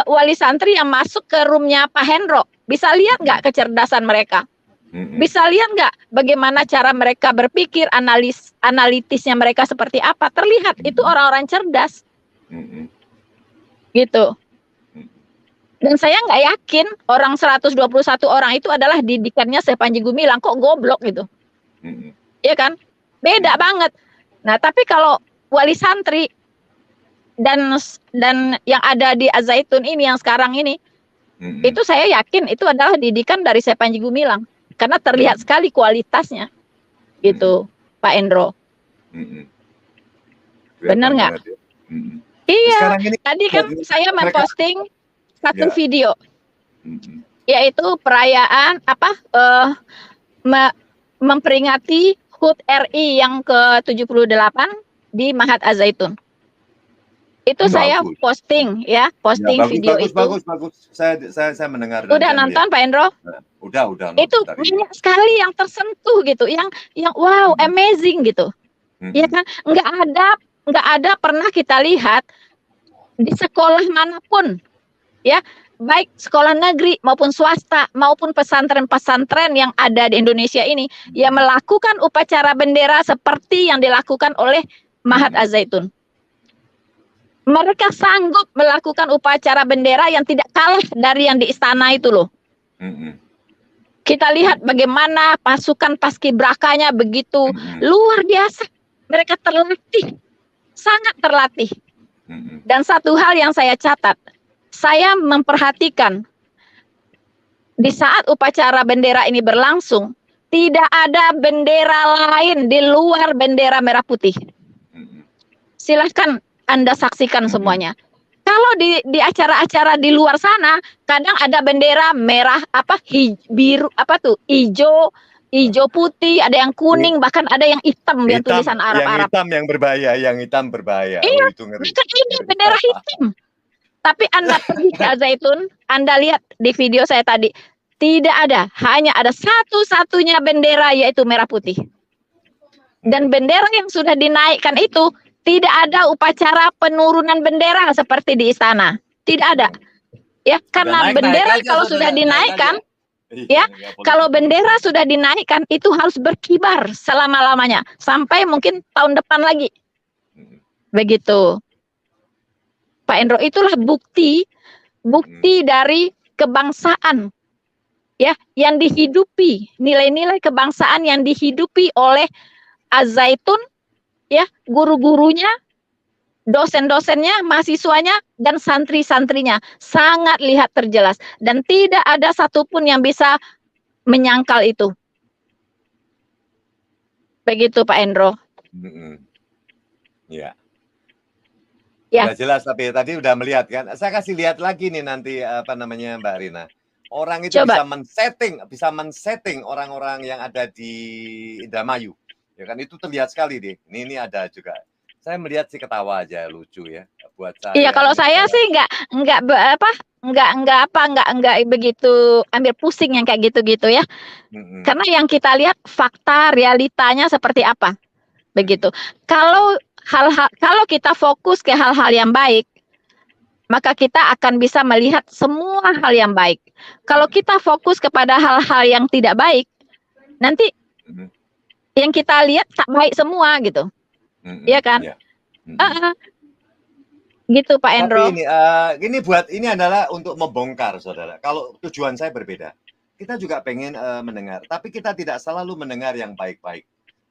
wali santri yang masuk ke roomnya Pak Hendro, bisa lihat nggak kecerdasan mereka? Bisa lihat nggak bagaimana cara mereka berpikir, analitisnya mereka seperti apa? Terlihat itu orang-orang cerdas. Gitu. Dan saya nggak yakin orang 121 orang itu adalah didikannya Syekh Panji Gumilang, kok goblok gitu. Iya kan? Beda banget. Nah, tapi kalau wali santri dan yang ada di Al-Zaitun ini yang sekarang ini, itu saya yakin itu adalah didikan dari Syekh Panji Gumilang. Karena terlihat sekali kualitasnya. Gitu, Pak Endro. Benar nggak? Iya, tadi kan saya memposting satu video, yaitu perayaan memperingati HUT RI yang ke-78 di Mahat Al-Zaitun. Itu saya posting ya, video itu. Bagus. Saya mendengar. Udah nonton Pak Endro? Udah. Itu banyak sekali yang tersentuh gitu, yang wow, amazing gitu. Ya kan? Nggak ada pernah kita lihat di sekolah manapun. Ya, baik sekolah negeri maupun swasta maupun pesantren-pesantren yang ada di Indonesia ini yang melakukan upacara bendera seperti yang dilakukan oleh Mahat Al-Zaitun. Mereka sanggup melakukan upacara bendera yang tidak kalah dari yang di istana itu loh. Kita lihat bagaimana pasukan paskibrakanya begitu luar biasa. Mereka terlatih, sangat terlatih. Dan satu hal yang saya catat, saya memperhatikan di saat upacara bendera ini berlangsung, tidak ada bendera lain di luar bendera merah putih. Silahkan Anda saksikan semuanya. Kalau di acara-acara di luar sana, kadang ada bendera merah, biru, hijau, hijau putih, ada yang kuning, bahkan ada yang hitam yang tulisan Arab-Arab. Yang hitam berbahaya. Iya, Oh, itu ngeri. bahkan ini bendera hitam. Tapi Anda pergi ke Al-Zaitun, Anda lihat di video saya tadi, tidak ada, hanya ada satu-satunya bendera yaitu merah putih. Dan bendera yang sudah dinaikkan itu tidak ada upacara penurunan bendera seperti di istana. Tidak ada. Ya, karena naik bendera aja, kalau saudara, sudah dinaikkan, naik ya, nggak boleh. kalau bendera sudah dinaikkan itu harus berkibar selama-lamanya sampai mungkin tahun depan lagi. Begitu. Pak Endro, itulah bukti dari kebangsaan, ya, yang dihidupi, nilai-nilai kebangsaan yang dihidupi oleh Al-Zaitun, ya, guru-gurunya, dosen-dosennya, mahasiswanya, dan santri-santrinya sangat lihat terjelas dan tidak ada satupun yang bisa menyangkal itu. Begitu Pak Endro. Ya. Ya. Udah jelas, tapi tadi udah melihat kan. Saya kasih lihat lagi nih nanti apa namanya Mbak Rina. Orang itu Coba. bisa men-setting orang-orang yang ada di Indramayu. Ya kan itu terlihat sekali deh. Ini ada juga. Saya melihat sih ketawa aja, lucu ya buat saya. Iya, kalau saya sih enggak begitu ambil pusing yang kayak gitu-gitu ya. Karena yang kita lihat fakta realitanya seperti apa. Begitu. Kalau kita fokus ke hal-hal yang baik, maka kita akan bisa melihat semua hal yang baik. Kalau kita fokus kepada hal-hal yang tidak baik, nanti yang kita lihat tak baik semua gitu. Iya kan? Ya. Gitu Pak Endro. Tapi ini adalah untuk membongkar, saudara. Kalau tujuan saya berbeda, kita juga pengen mendengar, tapi kita tidak selalu mendengar yang baik-baik.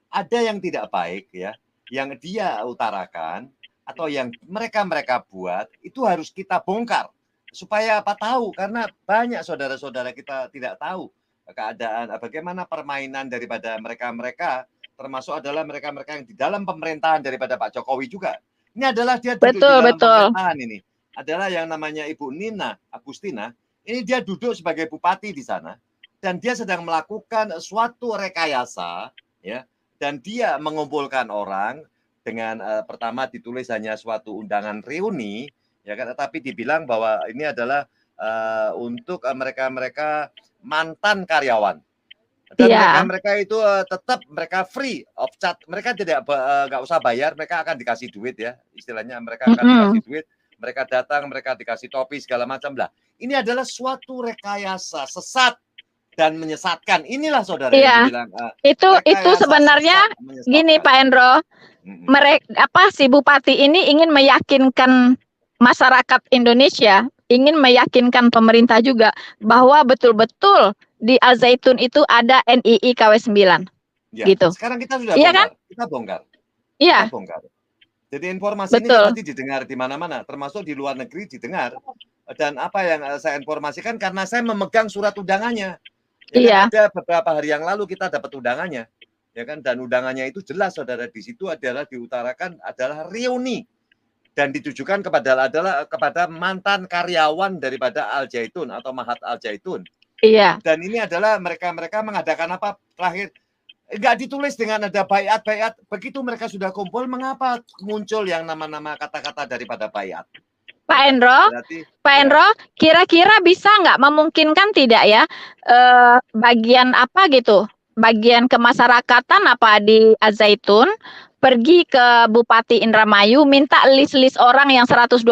Ada yang tidak baik ya, yang dia utarakan atau yang mereka buat itu harus kita bongkar supaya apa tahu, karena banyak saudara-saudara kita tidak tahu keadaan bagaimana permainan daripada mereka termasuk adalah mereka yang di dalam pemerintahan daripada Pak Jokowi juga. Ini adalah dia duduk di dalam pemerintahan ini. Adalah yang namanya Ibu Nina Agustina. Ini dia duduk sebagai bupati di sana dan dia sedang melakukan suatu rekayasa ya, dan dia mengumpulkan orang dengan pertama ditulis hanya suatu undangan reuni ya kan, tetapi dibilang bahwa ini adalah untuk mereka mantan karyawan. Dan mereka itu tetap mereka free of charge, mereka nggak usah bayar, mereka akan dikasih duit ya, istilahnya mereka akan dikasih duit, mereka datang, mereka dikasih topi segala macam lah. Ini adalah suatu rekayasa sesat dan menyesatkan. Inilah saudara yang dibilang. Itu sebenarnya gini Pak Endro, si bupati ini ingin meyakinkan masyarakat Indonesia, ingin meyakinkan pemerintah juga bahwa betul-betul di Al-Zaitun itu ada NII KW 9. Ya, gitu. Sekarang kita sudah bongkar. Kan? Kita bongkar. Iya. Kita bongkar. Jadi informasi ini nanti didengar di mana-mana, termasuk di luar negeri didengar. Dan apa yang saya informasikan karena saya memegang surat undangannya. Ya, ada beberapa hari yang lalu kita dapat undangannya. Ya kan, dan undangannya itu jelas saudara, di situ adalah diutarakan adalah reuni dan ditujukan kepada mantan karyawan daripada Al-Zaitun atau Mahat Al-Zaitun. Iya. Dan ini adalah mereka mengadakan apa terakhir, enggak ditulis dengan ada baiat. Begitu mereka sudah kumpul, mengapa muncul yang nama-nama kata-kata daripada baiat? Pak Endro, kira-kira bisa nggak memungkinkan tidak ya bagian apa gitu, bagian kemasyarakatan apa di Al-Zaitun pergi ke Bupati Indramayu minta list orang yang 121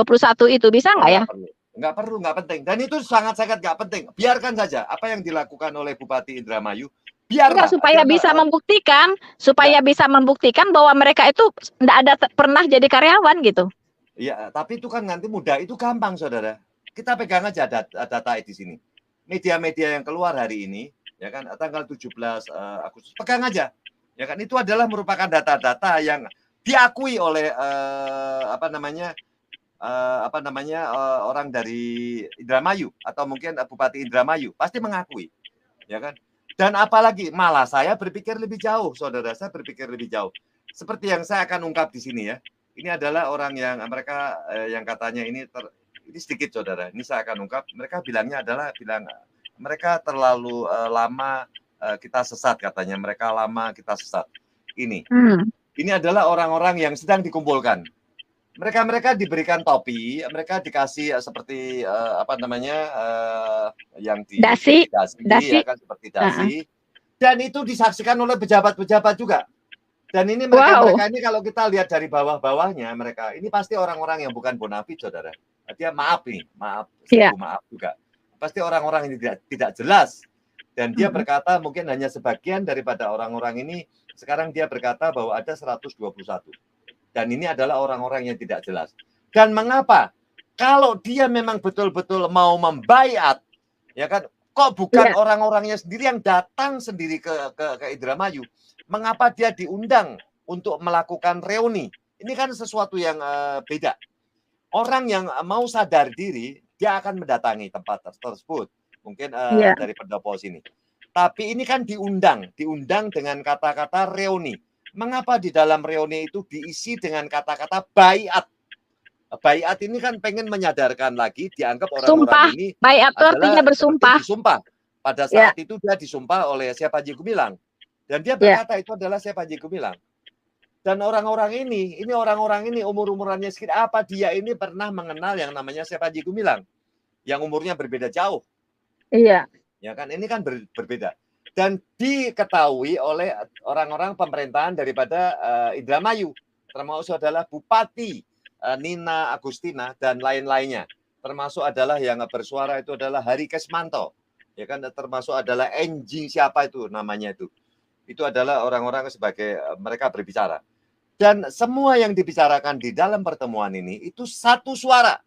itu, bisa nggak ya? Nggak perlu, nggak penting. Dan itu sangat-sangat nggak penting. Biarkan saja apa yang dilakukan oleh Bupati Indramayu. Biarlah. Supaya bisa membuktikan bahwa mereka itu nggak ada pernah jadi karyawan gitu. Iya, tapi itu kan nanti mudah, itu gampang saudara. Kita pegang aja data di sini. Media-media yang keluar hari ini, ya kan, tanggal 17 Agustus, pegang aja. Ya kan, itu adalah merupakan data-data yang diakui oleh orang dari Indramayu atau mungkin Bupati Indramayu pasti mengakui, ya kan. Dan apalagi malah saya berpikir lebih jauh, saudara, saya berpikir lebih jauh. Seperti yang saya akan ungkap di sini ya. Ini adalah orang yang mereka yang katanya ini sedikit saudara. Ini saya akan ungkap. Mereka bilangnya adalah mereka terlalu lama kita sesat katanya, mereka lama kita sesat. Ini Hmm. adalah orang-orang yang sedang dikumpulkan. Mereka diberikan topi, mereka dikasih seperti apa namanya yang Dasi. dasi ya kan, seperti dasi. Dan itu disaksikan oleh pejabat-pejabat juga. Dan ini mereka ini kalau kita lihat dari bawah-bawahnya mereka ini pasti orang-orang yang bukan bonafit, saudara. Dia maaf juga. Pasti orang-orang yang tidak jelas. Dan dia berkata mungkin hanya sebagian daripada orang-orang ini. Sekarang dia berkata bahwa ada 121. Dan ini adalah orang-orang yang tidak jelas. Dan mengapa? Kalau dia memang betul-betul mau membaiat, ya kan? Kok bukan orang-orangnya sendiri yang datang sendiri ke Indramayu? Mengapa dia diundang untuk melakukan reuni? Ini kan sesuatu yang beda. Orang yang mau sadar diri, dia akan mendatangi tempat tersebut. Mungkin dari pendopo sini. Tapi ini kan diundang dengan kata-kata reuni. Mengapa di dalam reuni itu diisi dengan kata-kata baiat? Baiat ini kan pengen menyadarkan lagi, dianggap orang-orang ini baiat itu artinya bersumpah. Disumpah. Pada saat itu dia disumpah oleh Syekh Panji Gumilang. Dan dia berkata itu adalah Syekh Panji Gumilang. Dan orang-orang ini umur-umurannya sekitar apa? Dia ini pernah mengenal yang namanya Syekh Panji Gumilang. Yang umurnya berbeda jauh. Iya. Ya kan, ini kan berbeda. Dan diketahui oleh orang-orang pemerintahan daripada Indramayu. Termasuk adalah Bupati Nina Agustina dan lain-lainnya. Termasuk adalah yang bersuara itu adalah Hari Kesmanto. Ya kan, termasuk adalah Enjing siapa itu namanya itu. Itu adalah orang-orang sebagai mereka berbicara. Dan semua yang dibicarakan di dalam pertemuan ini itu satu suara.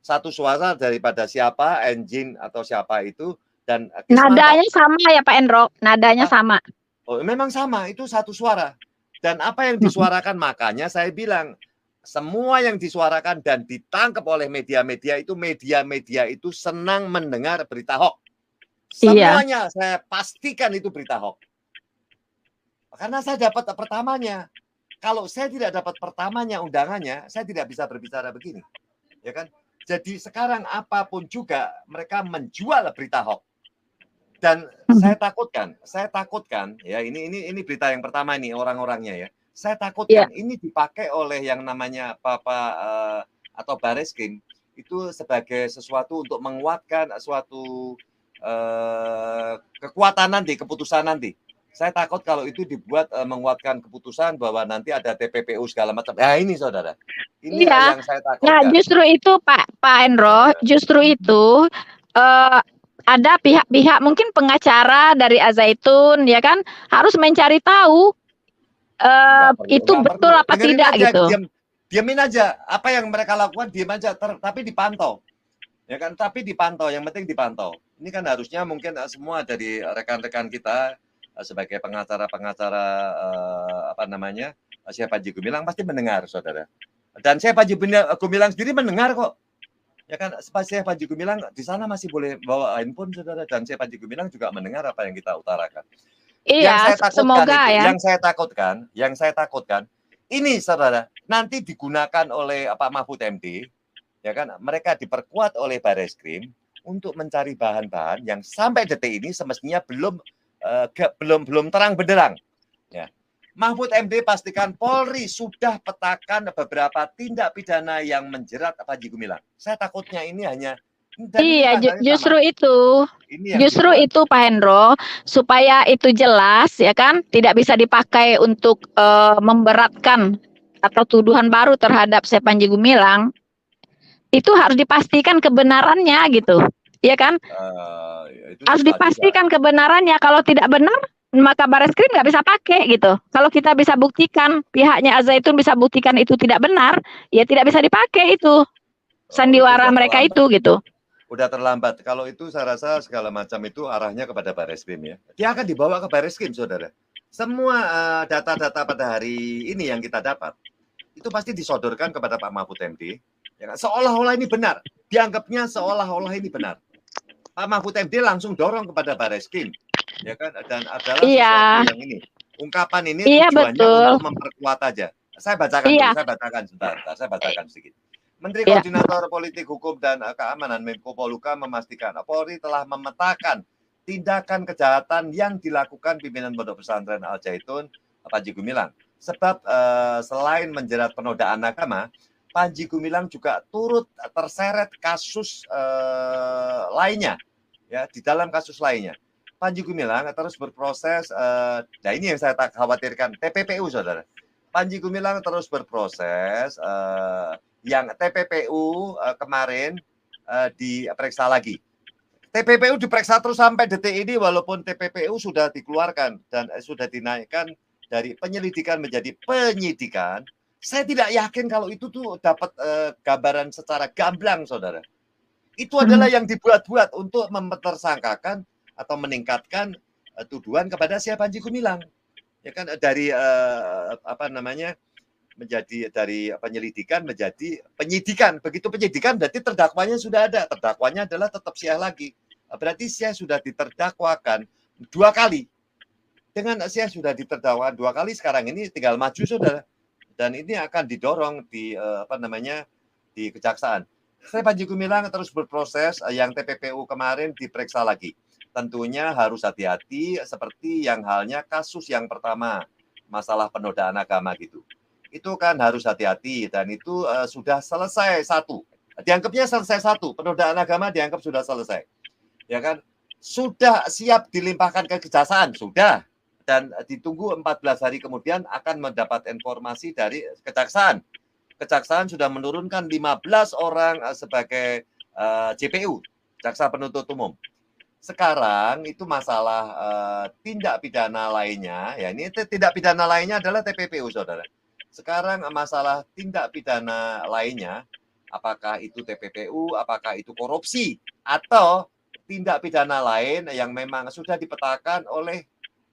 Satu suara daripada siapa, Enjing atau siapa itu. Dan Kismanto. Nadanya sama ya Pak Endro, nadanya sama. Oh, memang sama, itu satu suara. Dan apa yang disuarakan, makanya saya bilang, semua yang disuarakan dan ditangkap oleh media-media itu senang mendengar berita hoax. Semuanya saya pastikan itu berita hoax. Karena saya dapat pertamanya. Kalau saya tidak dapat pertamanya undangannya, saya tidak bisa berbicara begini. Ya kan? Jadi sekarang apapun juga mereka menjual berita hoax. Dan saya takutkan ya ini berita yang pertama ini orang-orangnya ya. Saya takutkan ini dipakai oleh yang namanya atau Bareskrim itu sebagai sesuatu untuk menguatkan suatu kekuatan nanti, keputusan nanti. Saya takut kalau itu dibuat menguatkan keputusan bahwa nanti ada TPPU segala macam. Nah ini saudara, ini yang saya takutkan. Nah justru itu Pak Endro, justru itu ada pihak-pihak mungkin pengacara dari Al-Zaitun ya kan harus mencari tahu itu betul apa tidak aja, gitu. Diamin aja apa yang mereka lakukan, diam aja tapi dipantau. Ya kan, tapi dipantau, yang penting dipantau. Ini kan harusnya mungkin semua dari rekan-rekan kita sebagai pengacara-pengacara apa namanya? Syekh Panji Gumilang pasti mendengar, saudara. Dan Syekh Panji Gumilang sendiri mendengar kok. Ya kan, Syekh Panji Gumilang di sana masih boleh bawa handphone, saudara. Dan Syekh Panji Gumilang juga mendengar apa yang kita utarakan. Iya, semoga ya. Yang saya takutkan, ini saudara, nanti digunakan oleh Pak Mahfud MD, ya kan? Mereka diperkuat oleh Bareskrim untuk mencari bahan-bahan yang sampai detik ini semestinya belum terang benderang. Ya. Mahfud MD pastikan Polri sudah petakan beberapa tindak pidana yang menjerat Panji Gumilang. Saya takutnya ini hanya justru itu. Justru itu Pak Hendro, supaya itu jelas ya kan, tidak bisa dipakai untuk memberatkan atau tuduhan baru terhadap Syekh Panji Gumilang. Itu harus dipastikan kebenarannya gitu. Ya kan? Harus dipastikan kebenarannya. Kalau tidak benar, maka Bareskrim nggak bisa pakai gitu. Kalau kita bisa buktikan, pihaknya Al-Zaitun bisa buktikan itu tidak benar, ya tidak bisa dipakai itu sandiwara mereka itu gitu. Udah terlambat. Kalau itu saya rasa segala macam itu arahnya kepada Bareskrim ya. Dia akan dibawa ke Bareskrim, saudara. Semua data-data pada hari ini yang kita dapat itu pasti disodorkan kepada Pak Mahfud MD. Ya kan? Seolah-olah ini benar. Dianggapnya seolah-olah ini benar. Pak Mahfud MD langsung dorong kepada Bareskrim. Ya kan, dan adalah sesuatu yang ini ungkapan ini tujuannya untuk memperkuat aja. Saya bacakan dulu, saya bacakan sedikit. Menteri Koordinator Politik Hukum dan Keamanan Menko Polhukam memastikan Polri telah memetakan tindakan kejahatan yang dilakukan pimpinan Pondok Pesantren Al Zaitun Panji Gumilang. Sebab selain menjerat penodaan agama, Panji Gumilang juga turut terseret kasus lainnya, ya, di dalam kasus lainnya. Panji Gumilang terus berproses, nah ini yang saya tak khawatirkan, TPPU, saudara. Panji Gumilang terus berproses, yang TPPU kemarin diperiksa lagi. TPPU diperiksa terus sampai detik ini, walaupun TPPU sudah dikeluarkan dan sudah dinaikkan dari penyelidikan menjadi penyidikan. Saya tidak yakin kalau itu tuh dapat gambaran secara gamblang, saudara. Itu adalah yang dibuat-buat untuk mempersangkakan atau meningkatkan tuduhan kepada si Panji Gumilang. Ya kan, dari menjadi dari penyelidikan menjadi penyidikan. Begitu penyidikan berarti terdakwanya sudah ada. Terdakwanya adalah tetap Syiah lagi. Berarti Syiah sudah diterdakwakan 2 kali. Dengan Syiah sudah diterdakwakan 2 kali, sekarang ini tinggal maju, saudara. Dan ini akan didorong di di kejaksaan. Saya Panji Gumilang terus berproses, yang TPPU kemarin diperiksa lagi. Tentunya harus hati-hati seperti yang halnya kasus yang pertama, masalah penodaan agama gitu. Itu kan harus hati-hati dan itu sudah selesai 1. Dianggapnya selesai 1, penodaan agama dianggap sudah selesai. Ya kan? Sudah siap dilimpahkan ke kejaksaan, sudah. Dan ditunggu 14 hari kemudian akan mendapat informasi dari kejaksaan. Kejaksaan sudah menurunkan 15 orang sebagai JPU, jaksa penuntut umum. Sekarang itu masalah tindak pidana lainnya, ya ini tindak pidana lainnya adalah TPPU, saudara. Sekarang masalah tindak pidana lainnya, apakah itu TPPU, apakah itu korupsi, atau tindak pidana lain yang memang sudah dipetakan oleh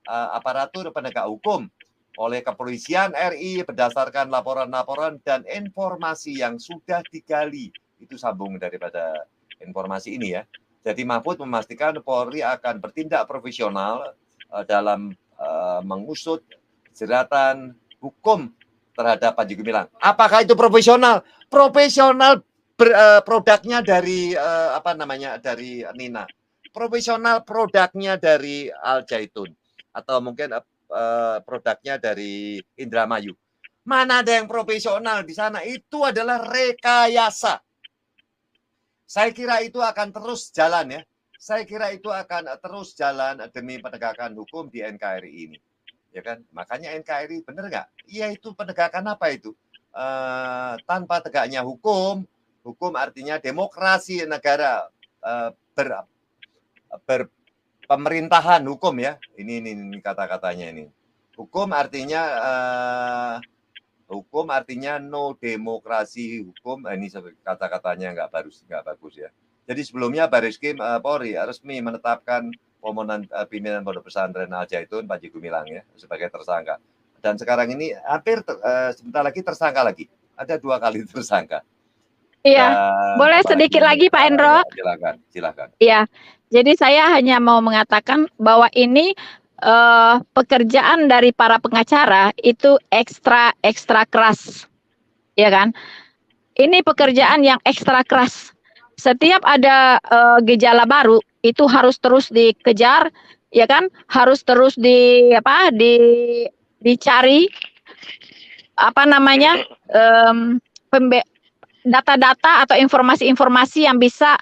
aparatur penegak hukum, oleh kepolisian RI berdasarkan laporan-laporan dan informasi yang sudah digali. Itu sambung daripada informasi ini, ya. Jadi Mahfud memastikan Polri akan bertindak profesional dalam mengusut jeratan hukum terhadap Panji Gumilang. Apakah itu profesional? Profesional produknya dari dari Nina. Profesional produknya dari Al Zaitun atau mungkin produknya dari Indramayu. Mana ada yang profesional di sana? Itu adalah rekayasa. Saya kira itu akan terus jalan, ya. Saya kira itu akan terus jalan demi penegakan hukum di NKRI ini. Ya kan? Makanya NKRI benar nggak? Iya, itu penegakan apa itu? Tanpa tegaknya hukum artinya demokrasi negara berpemerintahan hukum, ya. Ini kata-katanya ini. Hukum artinya no demokrasi hukum. Ini kata-katanya nggak bagus, ya. Jadi sebelumnya Bariskim Polri resmi menetapkan pimpinan Pondok Pesantren Al Zaitun Panji Gumilang, ya, sebagai tersangka. Dan sekarang ini hampir sebentar lagi tersangka lagi. Ada 2 kali tersangka. Iya, boleh sedikit lagi Pak Endro? Silakan. Iya, jadi saya hanya mau mengatakan bahwa ini pekerjaan dari para pengacara itu ekstra keras, ya kan? Ini pekerjaan yang ekstra keras. Setiap ada gejala baru itu harus terus dikejar, ya kan? Harus terus dicari data-data atau informasi-informasi yang bisa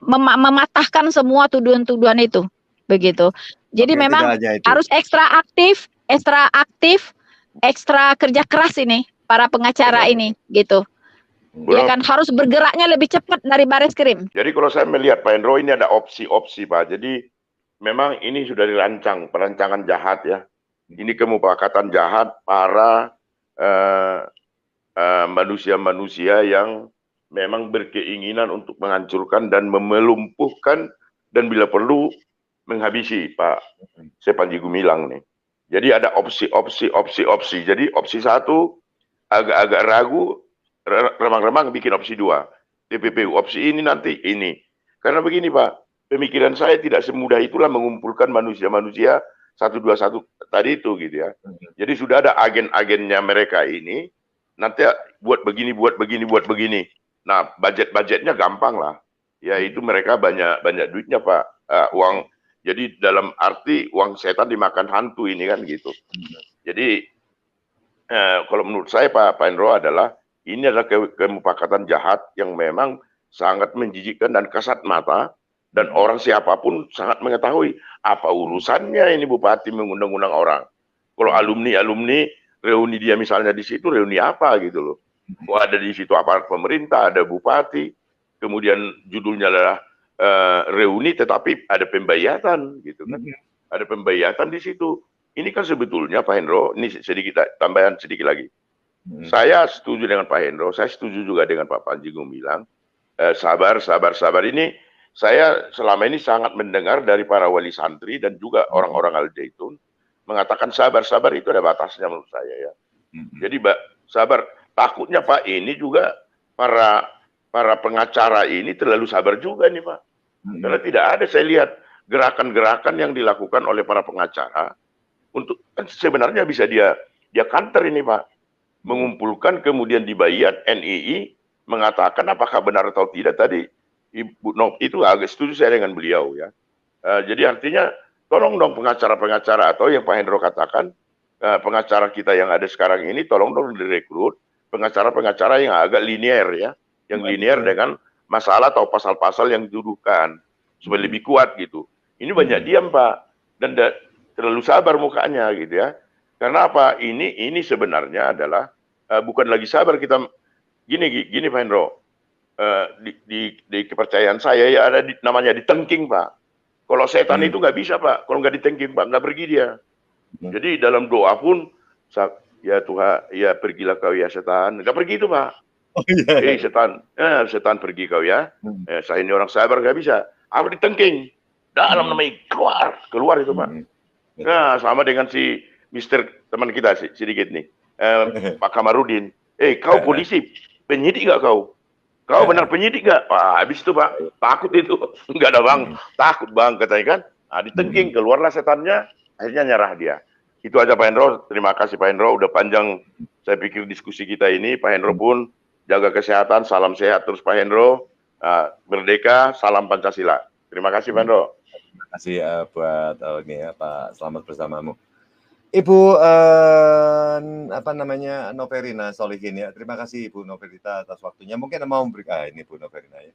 mematahkan semua tuduhan-tuduhan itu, begitu. Jadi memang harus ekstra aktif, ekstra kerja keras ini para pengacara ini, gitu. Ya kan, harus bergeraknya lebih cepat dari Bareskrim. Jadi kalau saya melihat Pak Endro, ini ada opsi-opsi, Pak. Jadi memang ini sudah dirancang, perancangan jahat, ya. Ini kemufakatan jahat para manusia-manusia yang memang berkeinginan untuk menghancurkan dan melumpuhkan dan bila perlu menghabisi Pak Panji Gumilang nih. Jadi ada opsi. Jadi opsi 1 agak-agak ragu, remang-remang bikin opsi 2. TPPU opsi ini nanti ini. Karena begini Pak, pemikiran saya tidak semudah itulah mengumpulkan manusia-manusia 121 tadi itu, gitu, ya. Jadi sudah ada agen-agennya mereka ini. Nanti buat begini. Nah, budgetnya gampang lah. Ya itu mereka banyak duitnya Pak. uang. Jadi dalam arti uang setan dimakan hantu ini kan gitu. Jadi kalau menurut saya Pak Hendro adalah ini adalah kemufakatan jahat yang memang sangat menjijikkan dan kasat mata, dan orang siapapun sangat mengetahui apa urusannya ini bupati mengundang-undang orang. Kalau alumni reuni dia misalnya di situ, reuni apa gitu loh. Oh, ada di situ aparat pemerintah, ada bupati, kemudian judulnya adalah reuni tetapi ada pembayatan gitu kan. Ada pembayatan di situ. Ini kan sebetulnya Pak Hendro, ini sedikit tambahan sedikit lagi. Saya setuju dengan Pak Hendro, saya setuju juga dengan Pak Panji Gumilang. Sabar. Ini saya selama ini sangat mendengar dari para wali santri dan juga orang-orang Al-Zaitun mengatakan sabar itu ada batasnya menurut saya ya. Jadi sabar. Takutnya Pak ini juga para pengacara ini terlalu sabar juga nih Pak. Karena tidak ada saya lihat gerakan-gerakan yang dilakukan oleh para pengacara untuk kan sebenarnya bisa dia kanter ini Pak, mengumpulkan kemudian dibayat NII mengatakan apakah benar atau tidak tadi Ibu Nop itu agak setuju saya dengan beliau ya. Jadi artinya tolong dong pengacara-pengacara atau yang Pak Hendro katakan pengacara kita yang ada sekarang ini tolong dong direkrut pengacara-pengacara yang agak linear ya, yang linear dengan masalah atau pasal-pasal yang dituduhkan supaya lebih kuat gitu. Ini banyak diam Pak dan terlalu sabar mukanya gitu ya. Karena apa? Ini sebenarnya adalah bukan lagi sabar kita gini Pak Hendro. Di kepercayaan saya ya ada namanya ditengking Pak. Kalau setan itu nggak bisa Pak. Kalau nggak ditengking Pak nggak pergi dia. Jadi dalam doa pun ya Tuhan ya pergilah kau ya setan. Nggak pergi itu Pak. Setan, setan pergi kau ya. Saya ini orang sabar nggak bisa. Apa ditengking? Dalam namanya keluar itu Pak. Nah sama dengan si Mister teman kita sedikit nih, Pak Kamarudin. Kau polisi, penyidik nggak kau? Kau benar penyidik nggak? Wah habis itu Pak, takut itu. Nggak ada Bang, takut Bang katanya kan. Nah, ditengking, keluarlah setannya, akhirnya nyerah dia. Itu aja Pak Hendro, terima kasih Pak Hendro, udah panjang saya pikir diskusi kita ini. Pak Hendro pun jaga kesehatan, salam sehat terus Pak Hendro. Merdeka, salam Pancasila. Terima kasih Pak Hendro. Terima kasih buat ini ya Pak, selamat bersamamu. Ibu Noverina Solihin ya. Terima kasih Ibu Noverita atas waktunya. Mungkin mau memberikan ini Bu Noverina ya.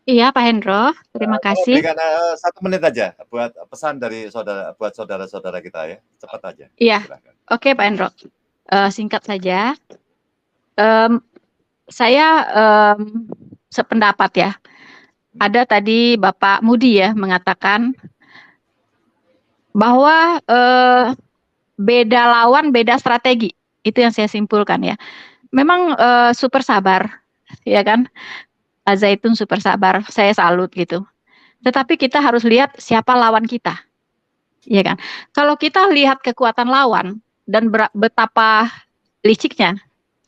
Iya Pak Hendro, terima kasih. Berikan 1 menit aja buat pesan dari buat saudara-saudara kita ya. Cepat aja. Iya. Silakan. Oke Pak Hendro. Singkat saja. Saya sependapat ya. Ada tadi Bapak Mudi ya mengatakan bahwa beda lawan, beda strategi. Itu yang saya simpulkan ya. Memang super sabar, ya kan? Al-Zaitun super sabar, saya salut gitu. Tetapi kita harus lihat siapa lawan kita, ya kan? Kalau kita lihat kekuatan lawan dan betapa liciknya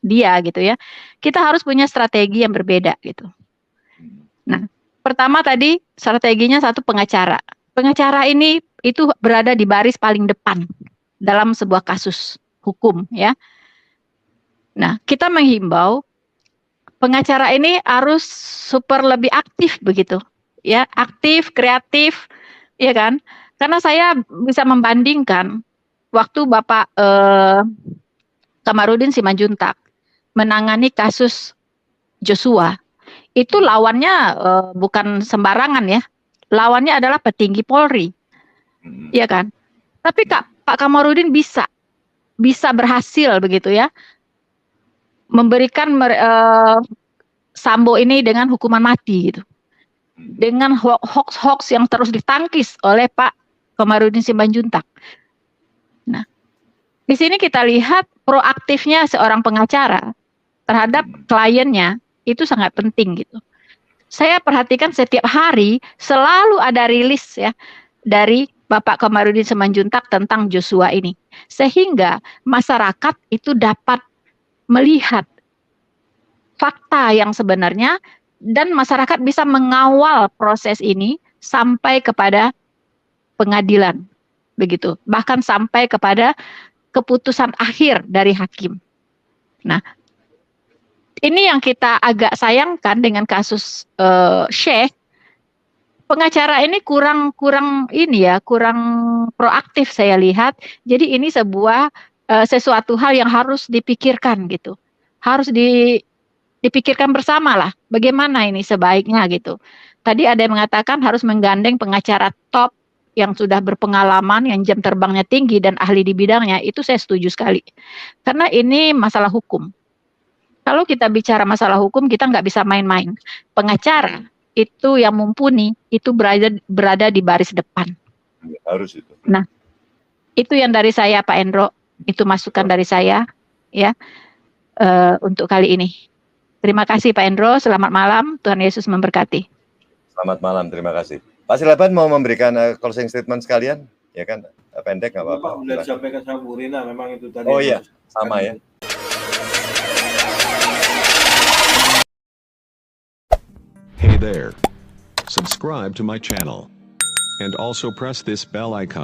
dia gitu ya, kita harus punya strategi yang berbeda gitu. Nah, pertama tadi strateginya satu pengacara. Pengacara ini itu berada di baris paling depan dalam sebuah kasus hukum ya. Nah, kita menghimbau pengacara ini harus super lebih aktif begitu ya, aktif, kreatif, ya kan? Karena saya bisa membandingkan waktu Bapak Kamarudin Simanjuntak menangani kasus Joshua, itu lawannya bukan sembarangan ya, lawannya adalah petinggi Polri, ya kan? Tapi Pak Kamarudin bisa berhasil begitu ya, memberikan Sambo ini dengan hukuman mati gitu, dengan hoax yang terus ditangkis oleh Pak Kamarudin Simanjuntak. Nah, di sini kita lihat proaktifnya seorang pengacara terhadap kliennya itu sangat penting gitu. Saya perhatikan setiap hari selalu ada rilis ya dari Bapak Kamarudin Simanjuntak tentang Joshua ini, sehingga masyarakat itu dapat melihat fakta yang sebenarnya dan masyarakat bisa mengawal proses ini sampai kepada pengadilan begitu, bahkan sampai kepada keputusan akhir dari hakim. Nah, ini yang kita agak sayangkan dengan kasus Sheikh. pengacara ini kurang ini ya, kurang proaktif saya lihat. Jadi ini sebuah sesuatu hal yang harus dipikirkan gitu. Harus dipikirkan bersama lah bagaimana ini sebaiknya gitu. Tadi ada yang mengatakan harus menggandeng pengacara top yang sudah berpengalaman, yang jam terbangnya tinggi dan ahli di bidangnya, itu saya setuju sekali. Karena ini masalah hukum. Kalau kita bicara masalah hukum, kita nggak bisa main-main. Pengacara itu yang mumpuni, itu berada di baris depan. Harus itu. Nah, itu yang dari saya Pak Endro, itu masukan dari saya ya untuk kali ini. Terima kasih Pak Endro, selamat malam, Tuhan Yesus memberkati. Selamat malam, terima kasih. Pak Silaban mau memberikan closing statement sekalian, ya kan? Pendek nggak apa-apa. Pak, sudah disampaikan sama Bu Rina, memang itu tadi. Oh iya, sama ya. Hey there. Subscribe to my channel. And also press this bell icon.